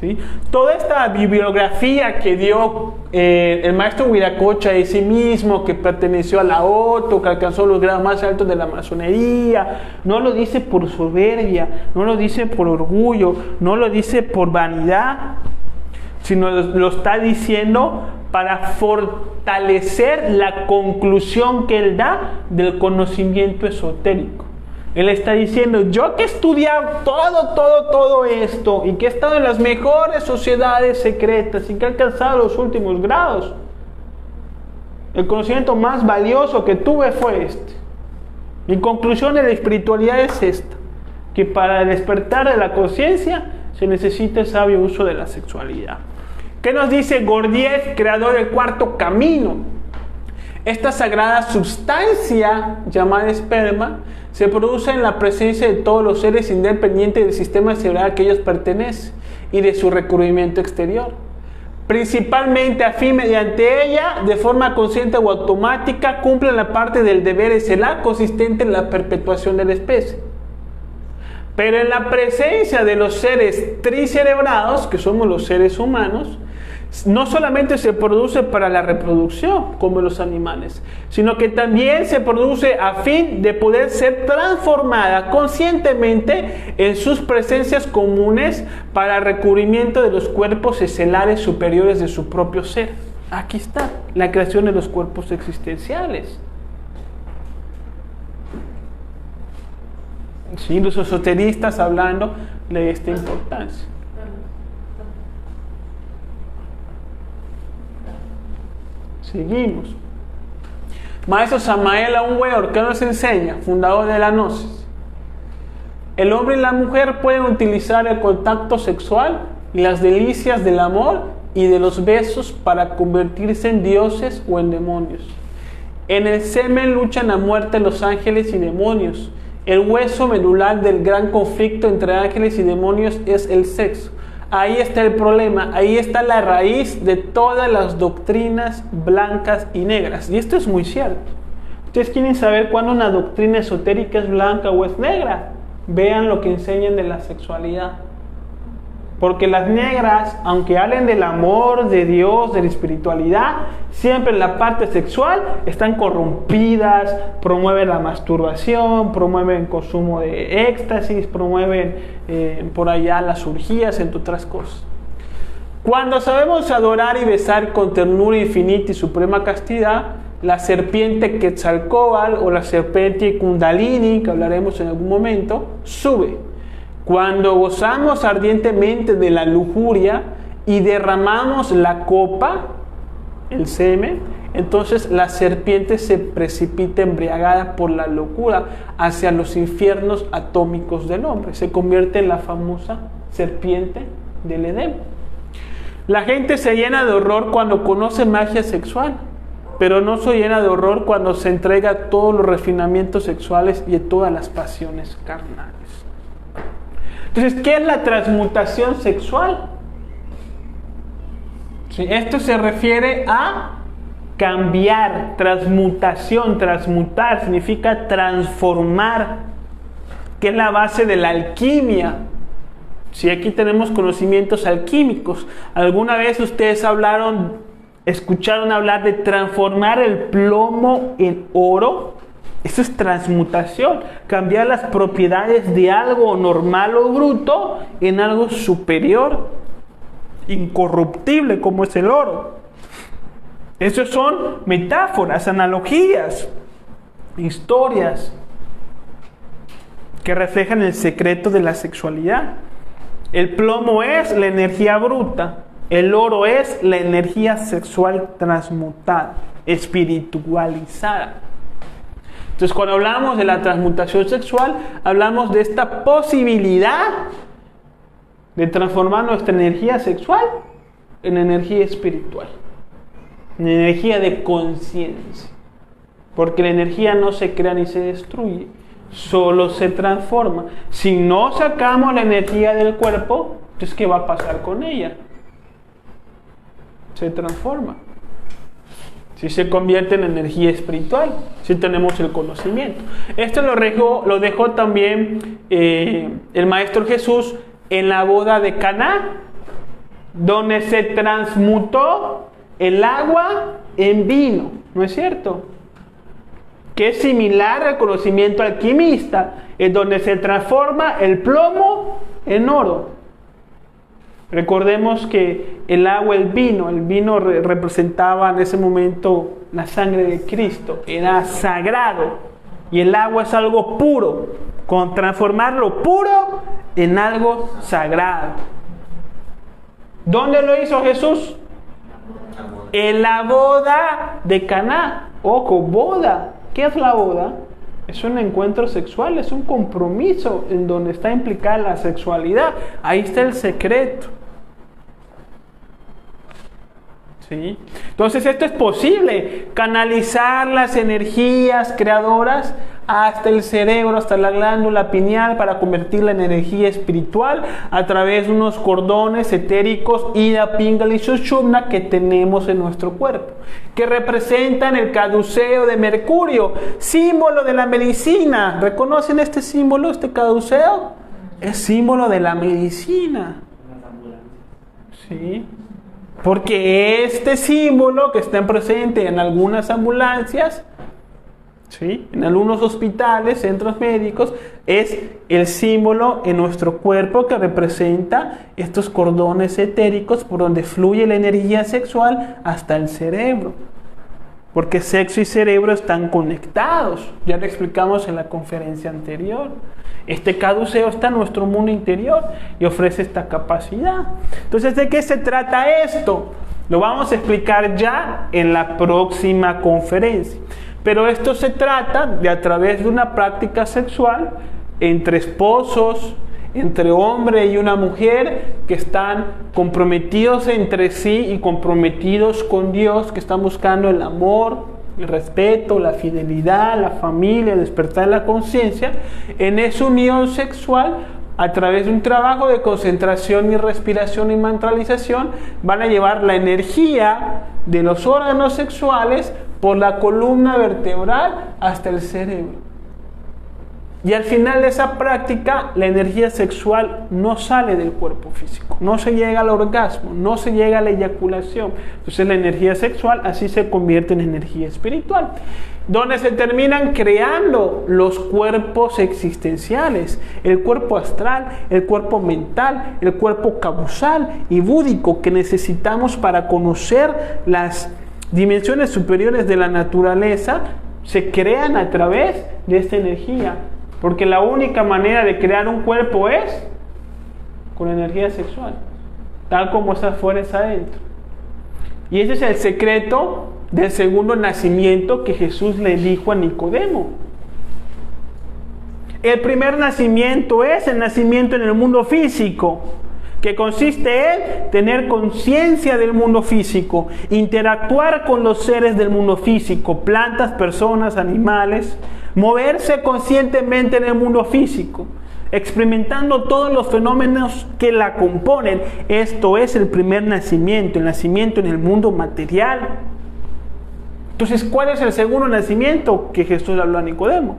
¿sí? Toda esta bibliografía que dio el maestro Viracocha de sí mismo, que perteneció a la OTO, que alcanzó los grados más altos de la masonería, no lo dice por soberbia, no lo dice por orgullo, no lo dice por vanidad, sino lo está diciendo para fortalecer la conclusión que él da del conocimiento esotérico. Él está diciendo, yo que he estudiado todo esto y que he estado en las mejores sociedades secretas y que he alcanzado los últimos grados, el conocimiento más valioso que tuve fue este. Mi conclusión de la espiritualidad es esta, que para el despertar de la conciencia se necesita el sabio uso de la sexualidad. ¿Qué nos dice Gurdjieff, creador del cuarto camino? Esta sagrada sustancia llamada esperma se produce en la presencia de todos los seres independientes del sistema cerebral al que ellos pertenecen y de su recubrimiento exterior. Principalmente a fin mediante ella, de forma consciente o automática, cumplen la parte del deber estelar consistente en la perpetuación de la especie. Pero en la presencia de los seres tricerebrados, que somos los seres humanos, no solamente se produce para la reproducción, como los animales, sino que también se produce a fin de poder ser transformada conscientemente en sus presencias comunes para el recubrimiento de los cuerpos estelares superiores de su propio ser. Aquí está la creación de los cuerpos existenciales. Sí, los esoteristas hablando de esta importancia. Seguimos. Maestro Samael Aun Weor, ¿qué nos enseña? Fundador de la Gnosis. El hombre y la mujer pueden utilizar el contacto sexual y las delicias del amor y de los besos para convertirse en dioses o en demonios. En el semen luchan a muerte los ángeles y demonios. El hueso medular del gran conflicto entre ángeles y demonios es el sexo. Ahí está el problema, ahí está la raíz de todas las doctrinas blancas y negras. Y esto es muy cierto. ¿Ustedes quieren saber cuándo una doctrina esotérica es blanca o es negra? Vean lo que enseñan de la sexualidad. Porque las negras, aunque hablen del amor, de Dios, de la espiritualidad, siempre en la parte sexual están corrompidas, promueven la masturbación, promueven el consumo de éxtasis, promueven por allá las orgías, entre otras cosas. Cuando sabemos adorar y besar con ternura infinita y suprema castidad, la serpiente Quetzalcóatl o la serpiente Kundalini, que hablaremos en algún momento, sube. Cuando gozamos ardientemente de la lujuria y derramamos la copa, el semen, entonces la serpiente se precipita embriagada por la locura hacia los infiernos atómicos del hombre. Se convierte en la famosa serpiente del Edén. La gente se llena de horror cuando conoce magia sexual, pero no se llena de horror cuando se entrega a todos los refinamientos sexuales y a todas las pasiones carnales. Entonces, ¿qué es la transmutación sexual? Sí, esto se refiere a cambiar, transmutación, transmutar, significa transformar, que es la base de la alquimia. Sí, aquí tenemos conocimientos alquímicos. ¿Alguna vez ustedes escucharon hablar de transformar el plomo en oro? Eso es transmutación, cambiar las propiedades de algo normal o bruto en algo superior, incorruptible como es el oro. Esas son metáforas, analogías, historias que reflejan el secreto de la sexualidad. El plomo es la energía bruta, el oro es la energía sexual transmutada, espiritualizada. Entonces, cuando hablamos de la transmutación sexual, hablamos de esta posibilidad de transformar nuestra energía sexual en energía espiritual, en energía de conciencia. Porque la energía no se crea ni se destruye, solo se transforma. Si no sacamos la energía del cuerpo, entonces ¿qué va a pasar con ella? Se transforma. Si se convierte en energía espiritual, si tenemos el conocimiento. Esto lo dejó también el Maestro Jesús en la boda de Caná. donde se transmutó el agua en vino, ¿no es cierto? Que es similar al conocimiento alquimista, es donde se transforma el plomo en oro. Recordemos que el agua, el vino representaba en ese momento la sangre de Cristo, era sagrado, y el agua es algo puro, con transformar lo puro en algo sagrado. ¿Dónde lo hizo Jesús? En la boda de Caná. Ojo, boda. ¿Qué es la boda? Es un encuentro sexual, es un compromiso en donde está implicada la sexualidad. Ahí está el secreto. ¿Sí? Entonces esto es posible, canalizar las energías creadoras hasta el cerebro, hasta la glándula pineal, para convertirla en energía espiritual a través de unos cordones etéricos Ida, Pingala y Sushumna que tenemos en nuestro cuerpo, que representan el caduceo de Mercurio, símbolo de la medicina. ¿Reconocen este símbolo, este caduceo? Es símbolo de la medicina. Sí. Porque este símbolo que está presente en algunas ambulancias, ¿sí?, en algunos hospitales, centros médicos, es el símbolo en nuestro cuerpo que representa estos cordones etéricos por donde fluye la energía sexual hasta el cerebro. Porque sexo y cerebro están conectados. Ya lo explicamos en la conferencia anterior. Este caduceo está en nuestro mundo interior y ofrece esta capacidad. Entonces, ¿de qué se trata esto? Lo vamos a explicar ya en la próxima conferencia. Pero esto se trata de a través de una práctica sexual entre esposos, entre hombre y una mujer que están comprometidos entre sí y comprometidos con Dios, que están buscando el amor, el respeto, la fidelidad, la familia, el despertar de la conciencia. En esa unión sexual, a través de un trabajo de concentración y respiración y mantralización, van a llevar la energía de los órganos sexuales por la columna vertebral hasta el cerebro. Y al final de esa práctica, la energía sexual no sale del cuerpo físico, no se llega al orgasmo, no se llega a la eyaculación. Entonces la energía sexual así se convierte en energía espiritual, donde se terminan creando los cuerpos existenciales, el cuerpo astral, el cuerpo mental, el cuerpo causal y búdico que necesitamos para conocer las dimensiones superiores de la naturaleza. Se crean a través de esta energía. Porque la única manera de crear un cuerpo es con energía sexual, tal como está afuera es adentro. Y ese es el secreto del segundo nacimiento que Jesús le dijo a Nicodemo. El primer nacimiento es el nacimiento en el mundo físico, que consiste en tener conciencia del mundo físico, interactuar con los seres del mundo físico, plantas, personas, animales, moverse conscientemente en el mundo físico, experimentando todos los fenómenos que la componen. Esto es el primer nacimiento, el nacimiento en el mundo material. Entonces, ¿cuál es el segundo nacimiento que Jesús habló a Nicodemo?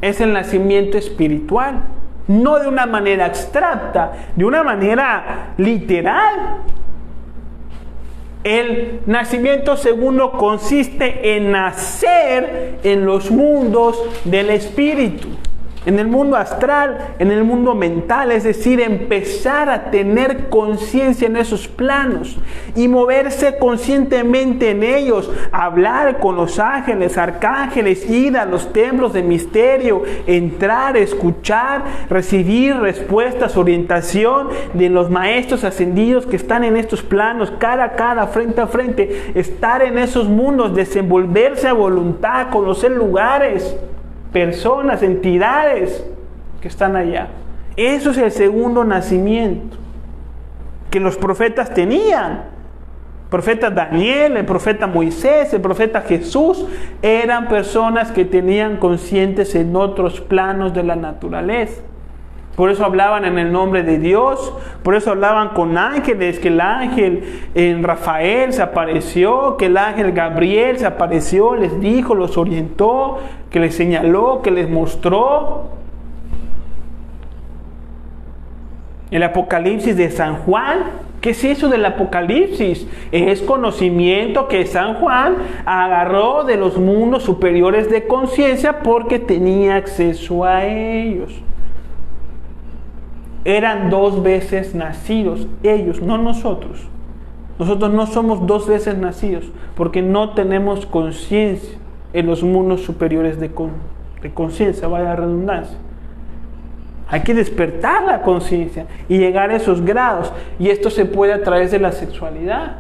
Es el nacimiento espiritual, no de una manera abstracta, de una manera literal. El nacimiento segundo consiste en nacer en los mundos del espíritu, en el mundo astral, en el mundo mental, es decir, empezar a tener conciencia en esos planos y moverse conscientemente en ellos, hablar con los ángeles, arcángeles, ir a los templos de misterio, entrar, escuchar, recibir respuestas, orientación de los maestros ascendidos que están en estos planos, cara a cara, frente a frente, estar en esos mundos, desenvolverse a voluntad, conocer lugares, personas, entidades que están allá. Eso es el segundo nacimiento que los profetas tenían. El profeta Daniel, el profeta Moisés, el profeta Jesús eran personas que tenían conscientes en otros planos de la naturaleza. Por eso hablaban en el nombre de Dios, por eso hablaban con ángeles, que el ángel en Rafael se apareció, que el ángel Gabriel se apareció, les dijo, los orientó, que les señaló, que les mostró. El Apocalipsis de San Juan. ¿Qué es eso del Apocalipsis? Es conocimiento que San Juan agarró de los mundos superiores de conciencia porque tenía acceso a ellos. Eran 2 veces nacidos, ellos, no nosotros. Nosotros no somos 2 veces nacidos porque no tenemos conciencia en los mundos superiores de conciencia, vaya la redundancia. Hay que despertar la conciencia y llegar a esos grados. Y esto se puede a través de la sexualidad.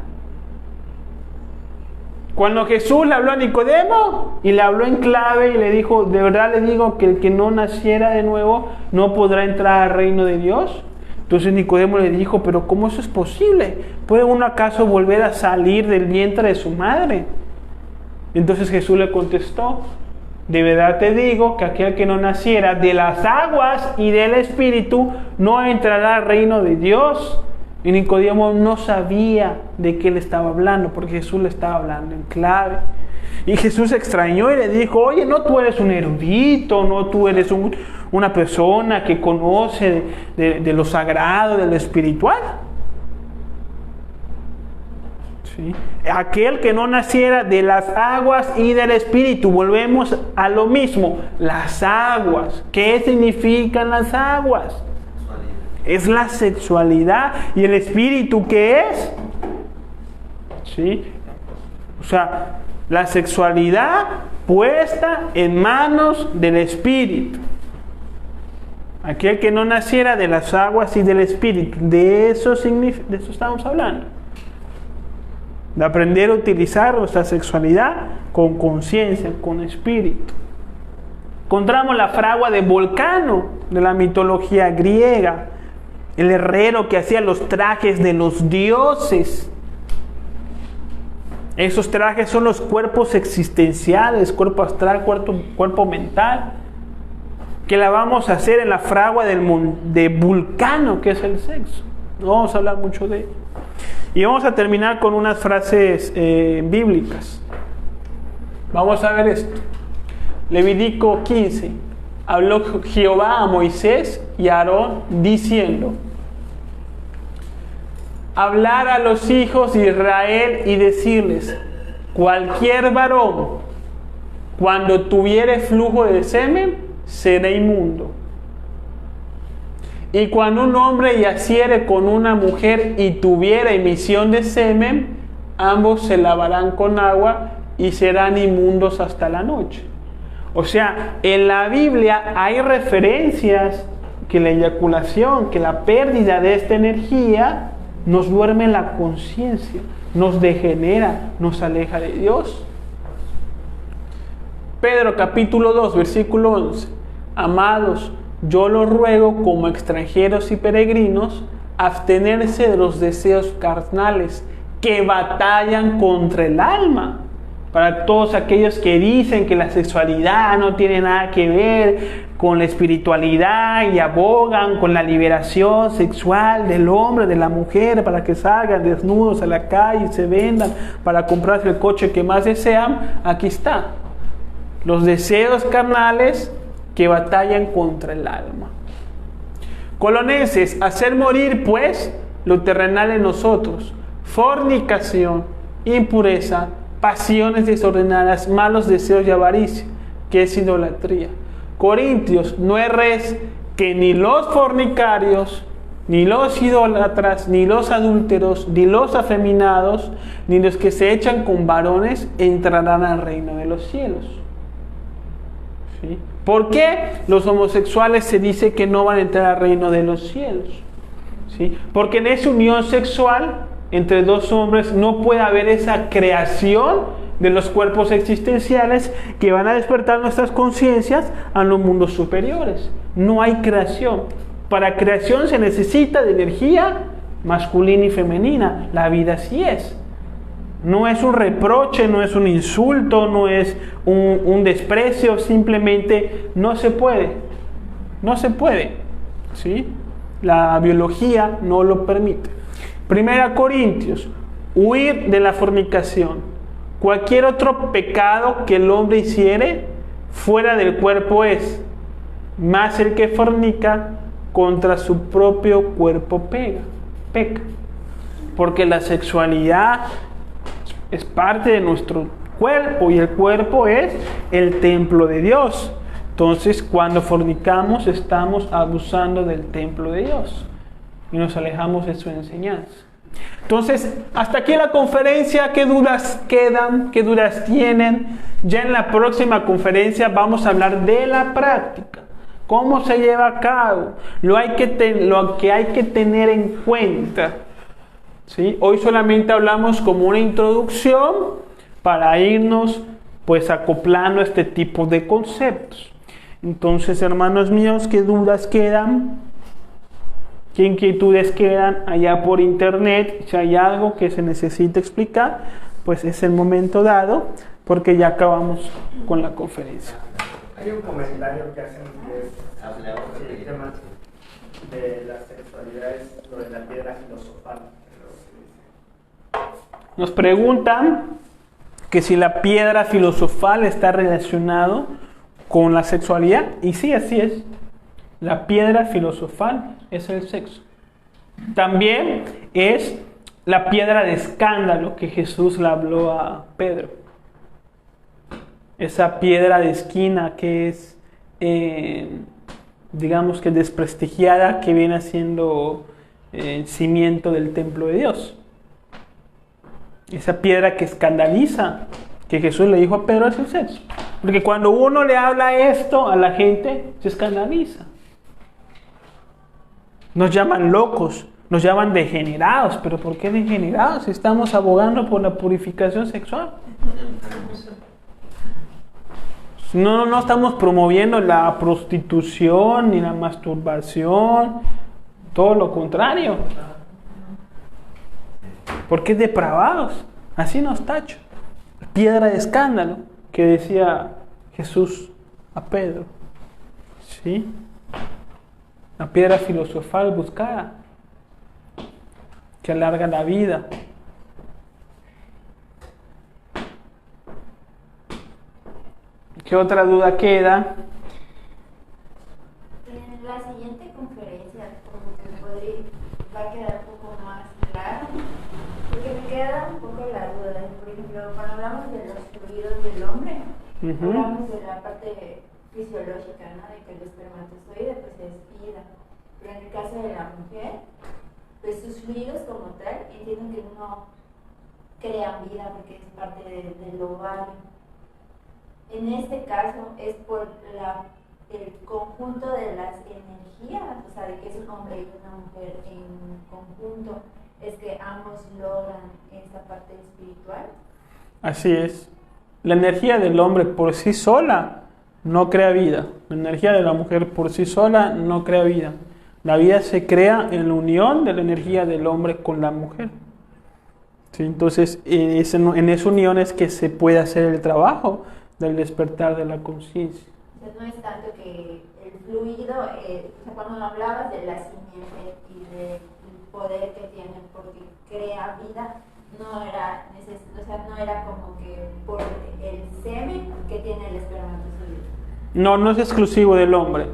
Cuando Jesús le habló a Nicodemo y le habló en clave y le dijo, de verdad le digo que el que no naciera de nuevo no podrá entrar al reino de Dios. Entonces Nicodemo le dijo, pero ¿cómo eso es posible? ¿Puede uno acaso volver a salir del vientre de su madre? Entonces Jesús le contestó, de verdad te digo que aquel que no naciera de las aguas y del Espíritu no entrará al reino de Dios. Y Nicodemo no sabía de qué le estaba hablando, porque Jesús le estaba hablando en clave. Y Jesús se extrañó y le dijo, oye, no tú eres un erudito, no tú eres una persona que conoce de lo sagrado, de lo espiritual. ¿Sí? Aquel que no naciera de las aguas y del Espíritu. Volvemos a lo mismo. Las aguas. ¿Qué significan las aguas? Es la sexualidad. ¿Y el Espíritu qué es? ¿Sí? O sea, la sexualidad puesta en manos del Espíritu. Aquel que no naciera de las aguas y del Espíritu. De eso estamos hablando. De aprender a utilizar nuestra sexualidad con conciencia, con espíritu. Encontramos la fragua de Vulcano de la mitología griega. El herrero que hacía los trajes de los dioses. Esos trajes son los cuerpos existenciales, cuerpo astral, cuerpo mental, que la vamos a hacer en la fragua de Vulcano, que es el sexo. No vamos a hablar mucho de ello. Y vamos a terminar con unas frases bíblicas. Vamos a ver esto. Levítico 15. Habló Jehová a Moisés y a Aarón diciendo: hablar a los hijos de Israel y decirles: cualquier varón, cuando tuviere flujo de semen, será inmundo. Y cuando un hombre yaciere con una mujer y tuviera emisión de semen, ambos se lavarán con agua y serán inmundos hasta la noche. O sea, en la Biblia hay referencias que la eyaculación, que la pérdida de esta energía nos duerme la conciencia, nos degenera, nos aleja de Dios. Pedro capítulo 2, versículo 11. Amados, yo los ruego como extranjeros y peregrinos, abstenerse de los deseos carnales que batallan contra el alma. Para todos aquellos que dicen que la sexualidad no tiene nada que ver con la espiritualidad y abogan con la liberación sexual del hombre, de la mujer, para que salgan desnudos a la calle y se vendan para comprarse el coche que más desean, aquí está. Los deseos carnales que batallan contra el alma. Colosenses, hacer morir pues lo terrenal en nosotros: fornicación, impureza, pasiones desordenadas, malos deseos y avaricia, que es idolatría. Corintios, no erres que ni los fornicarios, ni los idólatras, ni los adúlteros, ni los afeminados, ni los que se echan con varones entrarán al reino de los cielos. ¿Sí? ¿Por qué los homosexuales se dice que no van a entrar al reino de los cielos? ¿Sí? Porque en esa unión sexual entre dos hombres no puede haber esa creación de los cuerpos existenciales que van a despertar nuestras conciencias a los mundos superiores. No hay creación. Para creación se necesita de energía masculina y femenina. La vida así es. No es un reproche, no es un insulto, no es un desprecio, simplemente no se puede. No se puede. ¿Sí? La biología no lo permite. 1 Corintios, huir de la fornicación. Cualquier otro pecado que el hombre hiciere fuera del cuerpo es, mas el que fornica contra su propio cuerpo peca. Porque la sexualidad es parte de nuestro cuerpo y el cuerpo es el templo de Dios. Entonces, cuando fornicamos, estamos abusando del templo de Dios y nos alejamos de su enseñanza. Entonces, hasta aquí la conferencia. ¿Qué dudas quedan? ¿Qué dudas tienen? Ya en la próxima conferencia vamos a hablar de la práctica. ¿Cómo se lleva a cabo? Lo que hay que tener en cuenta. ¿Sí? Hoy solamente hablamos como una introducción para irnos pues acoplando a este tipo de conceptos. Entonces, hermanos míos, ¿qué dudas quedan? ¿Qué inquietudes quedan allá por internet? Si hay algo que se necesita explicar, pues es el momento dado, porque ya acabamos con la conferencia. Hay un comentario que hacen que es el tema de las sexualidades, lo de la piedra filosofal. Nos preguntan que si la piedra filosofal está relacionado con la sexualidad, y sí, así es. La piedra filosofal es el sexo. También es la piedra de escándalo que Jesús le habló a Pedro. Esa piedra de esquina que es, digamos que desprestigiada, que viene siendo el cimiento del templo de Dios. Esa piedra que escandaliza, que Jesús le dijo a Pedro, es el sexo. Porque cuando uno le habla esto a la gente, se escandaliza. Nos llaman locos, nos llaman degenerados. ¿Pero por qué degenerados? Si estamos abogando por la purificación sexual. No estamos promoviendo la prostitución ni la masturbación. Todo lo contrario. Porque depravados. Así nos tacho. Piedra de escándalo que decía Jesús a Pedro. ¿Sí? La piedra filosofal buscada que alarga la vida. ¿Qué otra duda queda? En la siguiente conferencia, como que va a quedar un poco más claro, porque me queda un poco la duda. Por ejemplo, cuando hablamos de los fluidos del hombre, hablamos de la parte fisiológica, ¿no? De que el espermatozoide pues es vida. Pero en el caso de la mujer, pues sus fluidos como tal, entiendo que no crean vida porque es parte del ovario. En este caso es por el conjunto de las energías, o sea, de que es un hombre y una mujer en conjunto, es que ambos logran esa parte espiritual. Así es. La energía del hombre por sí sola no crea vida. La energía de la mujer por sí sola no crea vida. La vida se crea en la unión de la energía del hombre con la mujer. ¿Sí? Entonces, en esa unión es que se puede hacer el trabajo del despertar de la conciencia. O sea, no es tanto que el fluido, o sea, cuando hablabas de la simiente y del poder que tiene porque crea vida, no era como que por el semen que tiene el espermatozoide. No es exclusivo del hombre,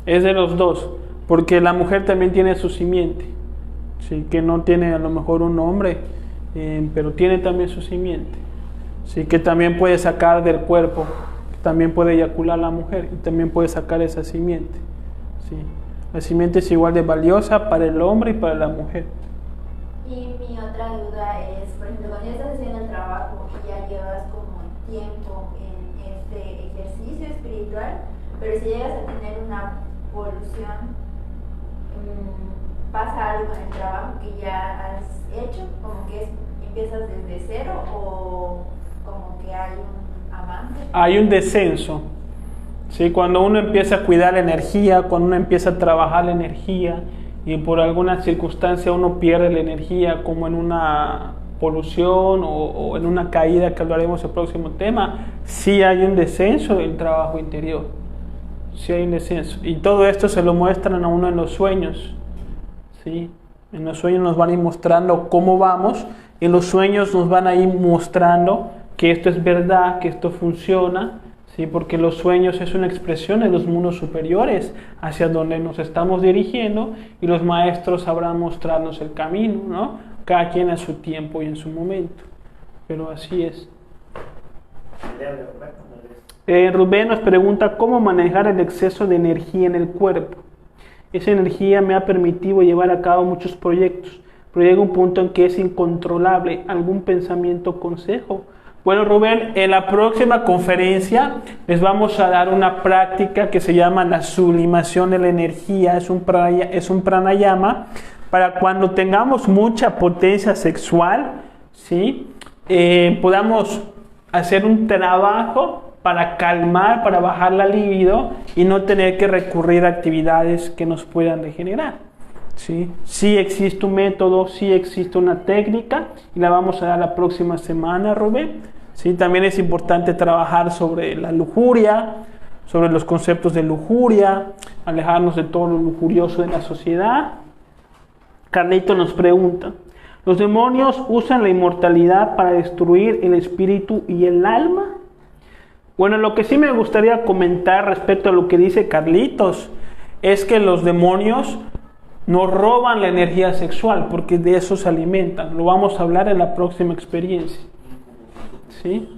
es de los dos, porque la mujer también tiene su simiente, ¿sí? Que no tiene a lo mejor un hombre, pero tiene también su simiente, ¿sí? Que también puede sacar del cuerpo, también puede eyacular la mujer y también puede sacar esa simiente, ¿sí? La simiente es igual de valiosa para el hombre y para la mujer. Y mi otra duda es, por ejemplo, cuando ya estás haciendo el trabajo y ya llevas como tiempo en este ejercicio espiritual, pero si llegas a tener una polución, ¿pasa algo en el trabajo que ya has hecho? ¿Como que empiezas desde cero o como que hay un avance? Hay un descenso. ¿Sí? Cuando uno empieza a cuidar la energía, cuando uno empieza a trabajar la energía y por alguna circunstancia uno pierde la energía, como en una polución o en una caída, que hablaremos el próximo tema, sí hay un descenso del trabajo interior. Sí hay un descenso. Y todo esto se lo muestran a uno en los sueños. ¿Sí? En los sueños nos van a ir mostrando cómo vamos. En los sueños nos van a ir mostrando que esto es verdad, que esto funciona. ¿sí? Porque los sueños es una expresión de los mundos superiores hacia donde nos estamos dirigiendo y los maestros sabrán mostrarnos el camino, ¿no? Cada quien a su tiempo y en su momento, pero así es. Rubén nos pregunta cómo manejar el exceso de energía en el cuerpo. Esa energía me ha permitido llevar a cabo muchos proyectos, pero llega un punto en que es incontrolable. ¿Algún pensamiento, consejo? Bueno, Rubén, en la próxima conferencia les vamos a dar una práctica que se llama la sublimación de la energía. Es un pranayama para cuando tengamos mucha potencia sexual, ¿sí? Podamos hacer un trabajo para calmar, para bajar la libido y no tener que recurrir a actividades que nos puedan degenerar. ¿Sí? Sí existe un método, sí existe una técnica y la vamos a dar la próxima semana, Rubén. ¿Sí? También es importante trabajar sobre la lujuria, sobre los conceptos de lujuria, alejarnos de todo lo lujurioso de la sociedad. Carlito nos pregunta, ¿los demonios usan la inmortalidad para destruir el espíritu y el alma? Bueno, lo que sí me gustaría comentar respecto a lo que dice Carlitos es que los demonios nos roban la energía sexual porque de eso se alimentan. Lo vamos a hablar en la próxima experiencia. ¿Sí?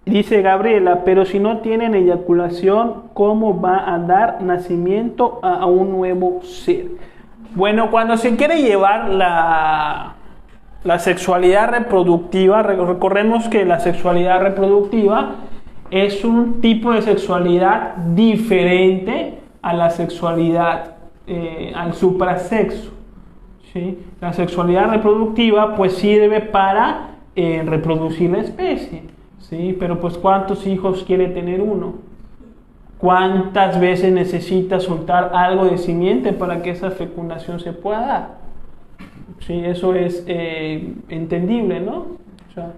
Dice Gabriela, pero si no tienen eyaculación, ¿cómo va a dar nacimiento a un nuevo ser? Bueno, cuando se quiere llevar la sexualidad reproductiva, recordemos que la sexualidad reproductiva es un tipo de sexualidad diferente a la sexualidad, al suprasexo, ¿sí? La sexualidad reproductiva pues sirve para reproducir la especie, ¿sí? Pero pues ¿cuántos hijos quiere tener uno? ¿Cuántas veces necesita soltar algo de simiente para que esa fecundación se pueda dar? Sí, eso es entendible, ¿no? O sea,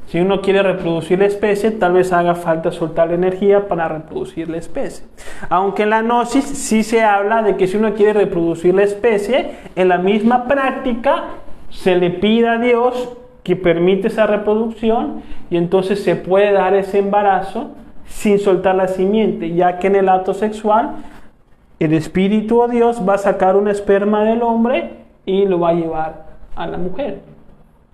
si uno quiere reproducir la especie, tal vez haga falta soltar la energía para reproducir la especie. Aunque en la gnosis sí se habla de que si uno quiere reproducir la especie, en la misma práctica se le pide a Dios que permite esa reproducción y entonces se puede dar ese embarazo sin soltar la simiente, ya que en el acto sexual el espíritu o Dios va a sacar un esperma del hombre y lo va a llevar a la mujer.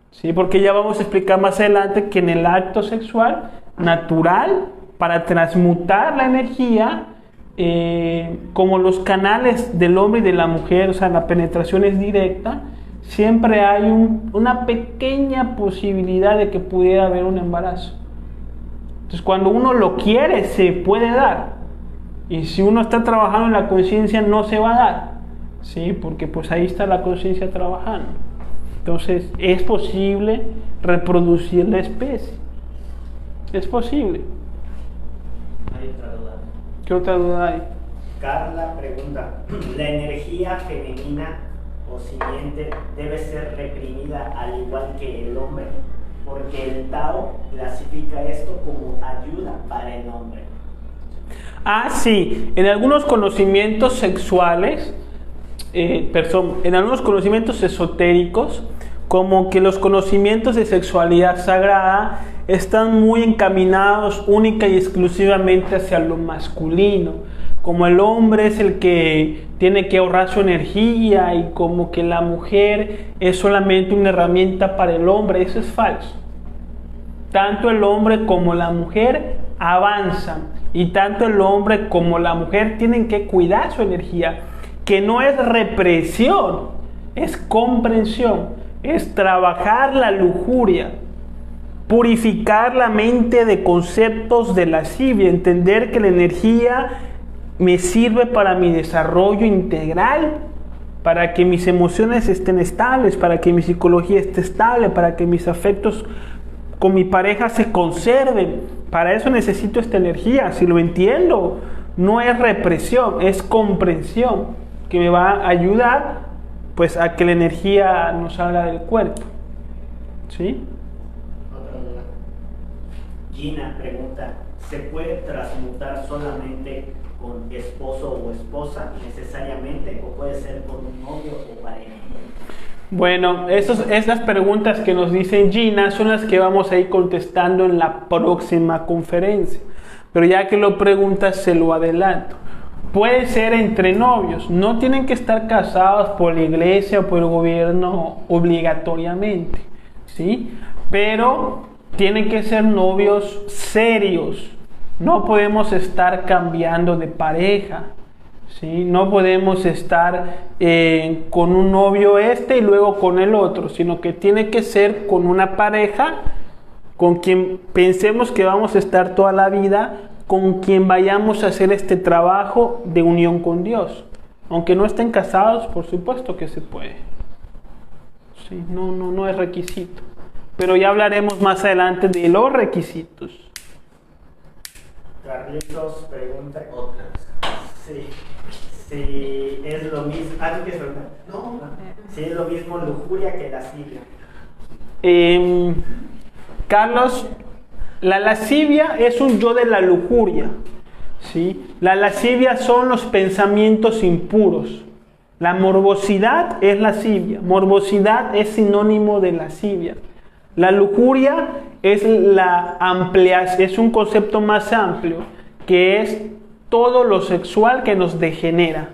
¿Sí? Porque ya vamos a explicar más adelante que en el acto sexual natural, para transmutar la energía, como los canales del hombre y de la mujer, o sea, la penetración es directa, siempre hay una pequeña posibilidad de que pudiera haber un embarazo. Entonces, cuando uno lo quiere, se puede dar. Y si uno está trabajando en la conciencia, no se va a dar. ¿Sí? Porque pues ahí está la conciencia trabajando. Entonces, es posible reproducir la especie. Es posible. Hay otra duda. ¿Qué otra duda hay? Carla pregunta, ¿la energía femenina o simiente debe ser reprimida al igual que el hombre? Porque el Tao clasifica esto como ayuda para el hombre. Ah, sí. En algunos conocimientos sexuales, en algunos conocimientos esotéricos, como que los conocimientos de sexualidad sagrada están muy encaminados única y exclusivamente hacia lo masculino. Como el hombre es el que tiene que ahorrar su energía y como que la mujer es solamente una herramienta para el hombre, eso es falso. Tanto el hombre como la mujer avanzan y tanto el hombre como la mujer tienen que cuidar su energía, que no es represión, es comprensión, es trabajar la lujuria, purificar la mente de conceptos de lascivia, entender que la energía me sirve para mi desarrollo integral, para que mis emociones estén estables, para que mi psicología esté estable, para que mis afectos con mi pareja se conserven. Para eso necesito esta energía. Si lo entiendo, no es represión, es comprensión, que me va a ayudar pues a que la energía no salga del cuerpo. ¿Sí? Otra duda. Gina pregunta, ¿se puede transmutar solamente con esposo o esposa necesariamente o puede ser con un novio o pareja? Bueno, esas preguntas que nos dice Gina son las que vamos a ir contestando en la próxima conferencia. Pero ya que lo preguntas, se lo adelanto. Puede ser entre novios, no tienen que estar casados por la iglesia o por el gobierno obligatoriamente, ¿sí? Pero tienen que ser novios serios. No podemos estar cambiando de pareja, ¿sí? No podemos estar con un novio y luego con el otro, sino que tiene que ser con una pareja con quien pensemos que vamos a estar toda la vida, con quien vayamos a hacer este trabajo de unión con Dios. Aunque no estén casados, por supuesto que se puede. Sí, no es requisito. Pero ya hablaremos más adelante de los requisitos. Carlitos pregunta. Otras. Sí. Si es lo mismo. ¿Tú quieres preguntar? No. Si es lo mismo lujuria que lascivia. Carlos, la lascivia es un yo de la lujuria, ¿sí? La lascivia son los pensamientos impuros. La morbosidad es lascivia. Morbosidad es sinónimo de lascivia. La lujuria es es un concepto más amplio, que es todo lo sexual que nos degenera,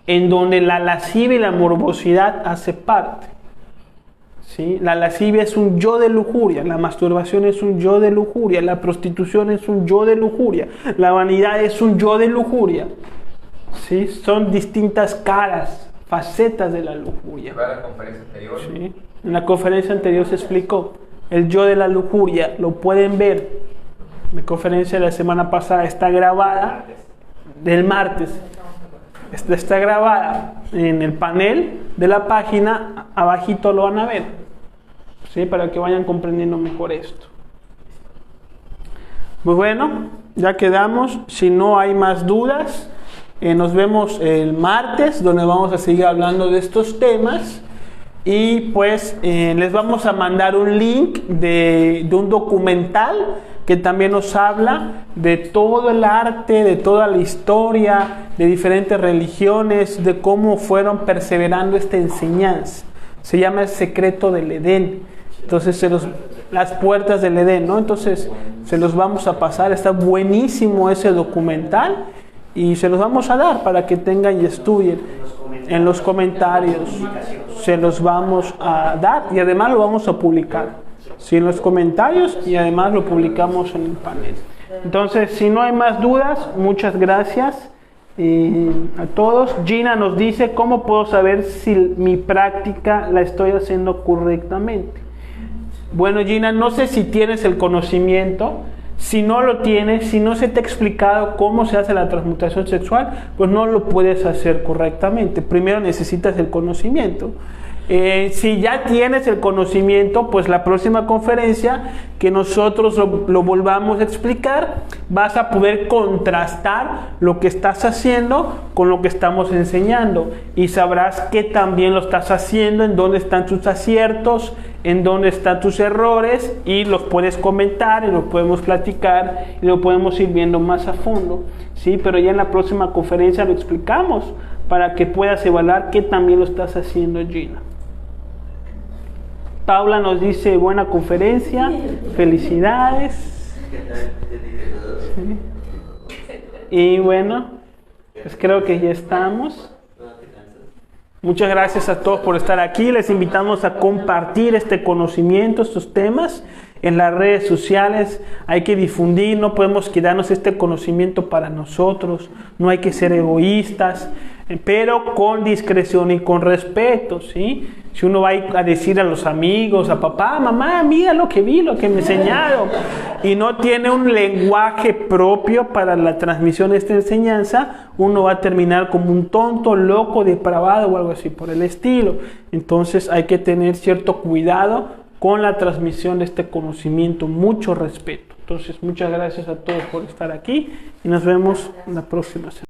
en donde la lascivia y la morbosidad hace parte. ¿Sí? La lascivia es un yo de lujuria, la masturbación es un yo de lujuria, la prostitución es un yo de lujuria, la vanidad es un yo de lujuria. ¿Sí? Son distintas caras, facetas de la lujuria. ¿Va a la conferencia anterior? ¿Sí? En la conferencia anterior se explicó el yo de la lujuria, lo pueden ver. La conferencia de la semana pasada está grabada, del martes. Está grabada en el panel de la página, abajito lo van a ver, ¿sí? Para que vayan comprendiendo mejor esto. Pues bueno, ya quedamos. Si no hay más dudas, nos vemos el martes, donde vamos a seguir hablando de estos temas. Y pues les vamos a mandar un link de un documental que también nos habla de todo el arte, de toda la historia, de diferentes religiones, de cómo fueron perseverando esta enseñanza. Se llama El secreto del Edén. Entonces, las puertas del Edén, ¿no? Entonces, se los vamos a pasar. Está buenísimo ese documental y se los vamos a dar para que tengan y estudien. En los comentarios se los vamos a dar y además lo vamos a publicar. Sí, en los comentarios y además lo publicamos en el panel. Entonces, si no hay más dudas, muchas gracias a todos. Gina nos dice, ¿cómo puedo saber si mi práctica la estoy haciendo correctamente? Bueno, Gina, no sé si tienes el conocimiento. Si no lo tienes, si no se te ha explicado cómo se hace la transmutación sexual, pues no lo puedes hacer correctamente. Primero necesitas el conocimiento. Si ya tienes el conocimiento, pues la próxima conferencia que nosotros lo volvamos a explicar, vas a poder contrastar lo que estás haciendo con lo que estamos enseñando y sabrás que también lo estás haciendo, en dónde están tus aciertos, en dónde están tus errores, y los puedes comentar y los podemos platicar y lo podemos ir viendo más a fondo, ¿sí? Pero ya en la próxima conferencia lo explicamos para que puedas evaluar que también lo estás haciendo, Gina. Paula nos dice, buena conferencia, felicidades. Sí. Y bueno, pues creo que ya estamos. Muchas gracias a todos por estar aquí. Les invitamos a compartir este conocimiento, estos temas en las redes sociales. Hay que difundir, no podemos quedarnos este conocimiento para nosotros. No hay que ser egoístas, pero con discreción y con respeto, ¿sí? Si uno va a decir a los amigos, a papá, mamá, mira lo que vi, lo que me enseñaron, y no tiene un lenguaje propio para la transmisión de esta enseñanza, uno va a terminar como un tonto, loco, depravado o algo así por el estilo. Entonces hay que tener cierto cuidado con la transmisión de este conocimiento, mucho respeto. Entonces, muchas gracias a todos por estar aquí y nos vemos la próxima semana.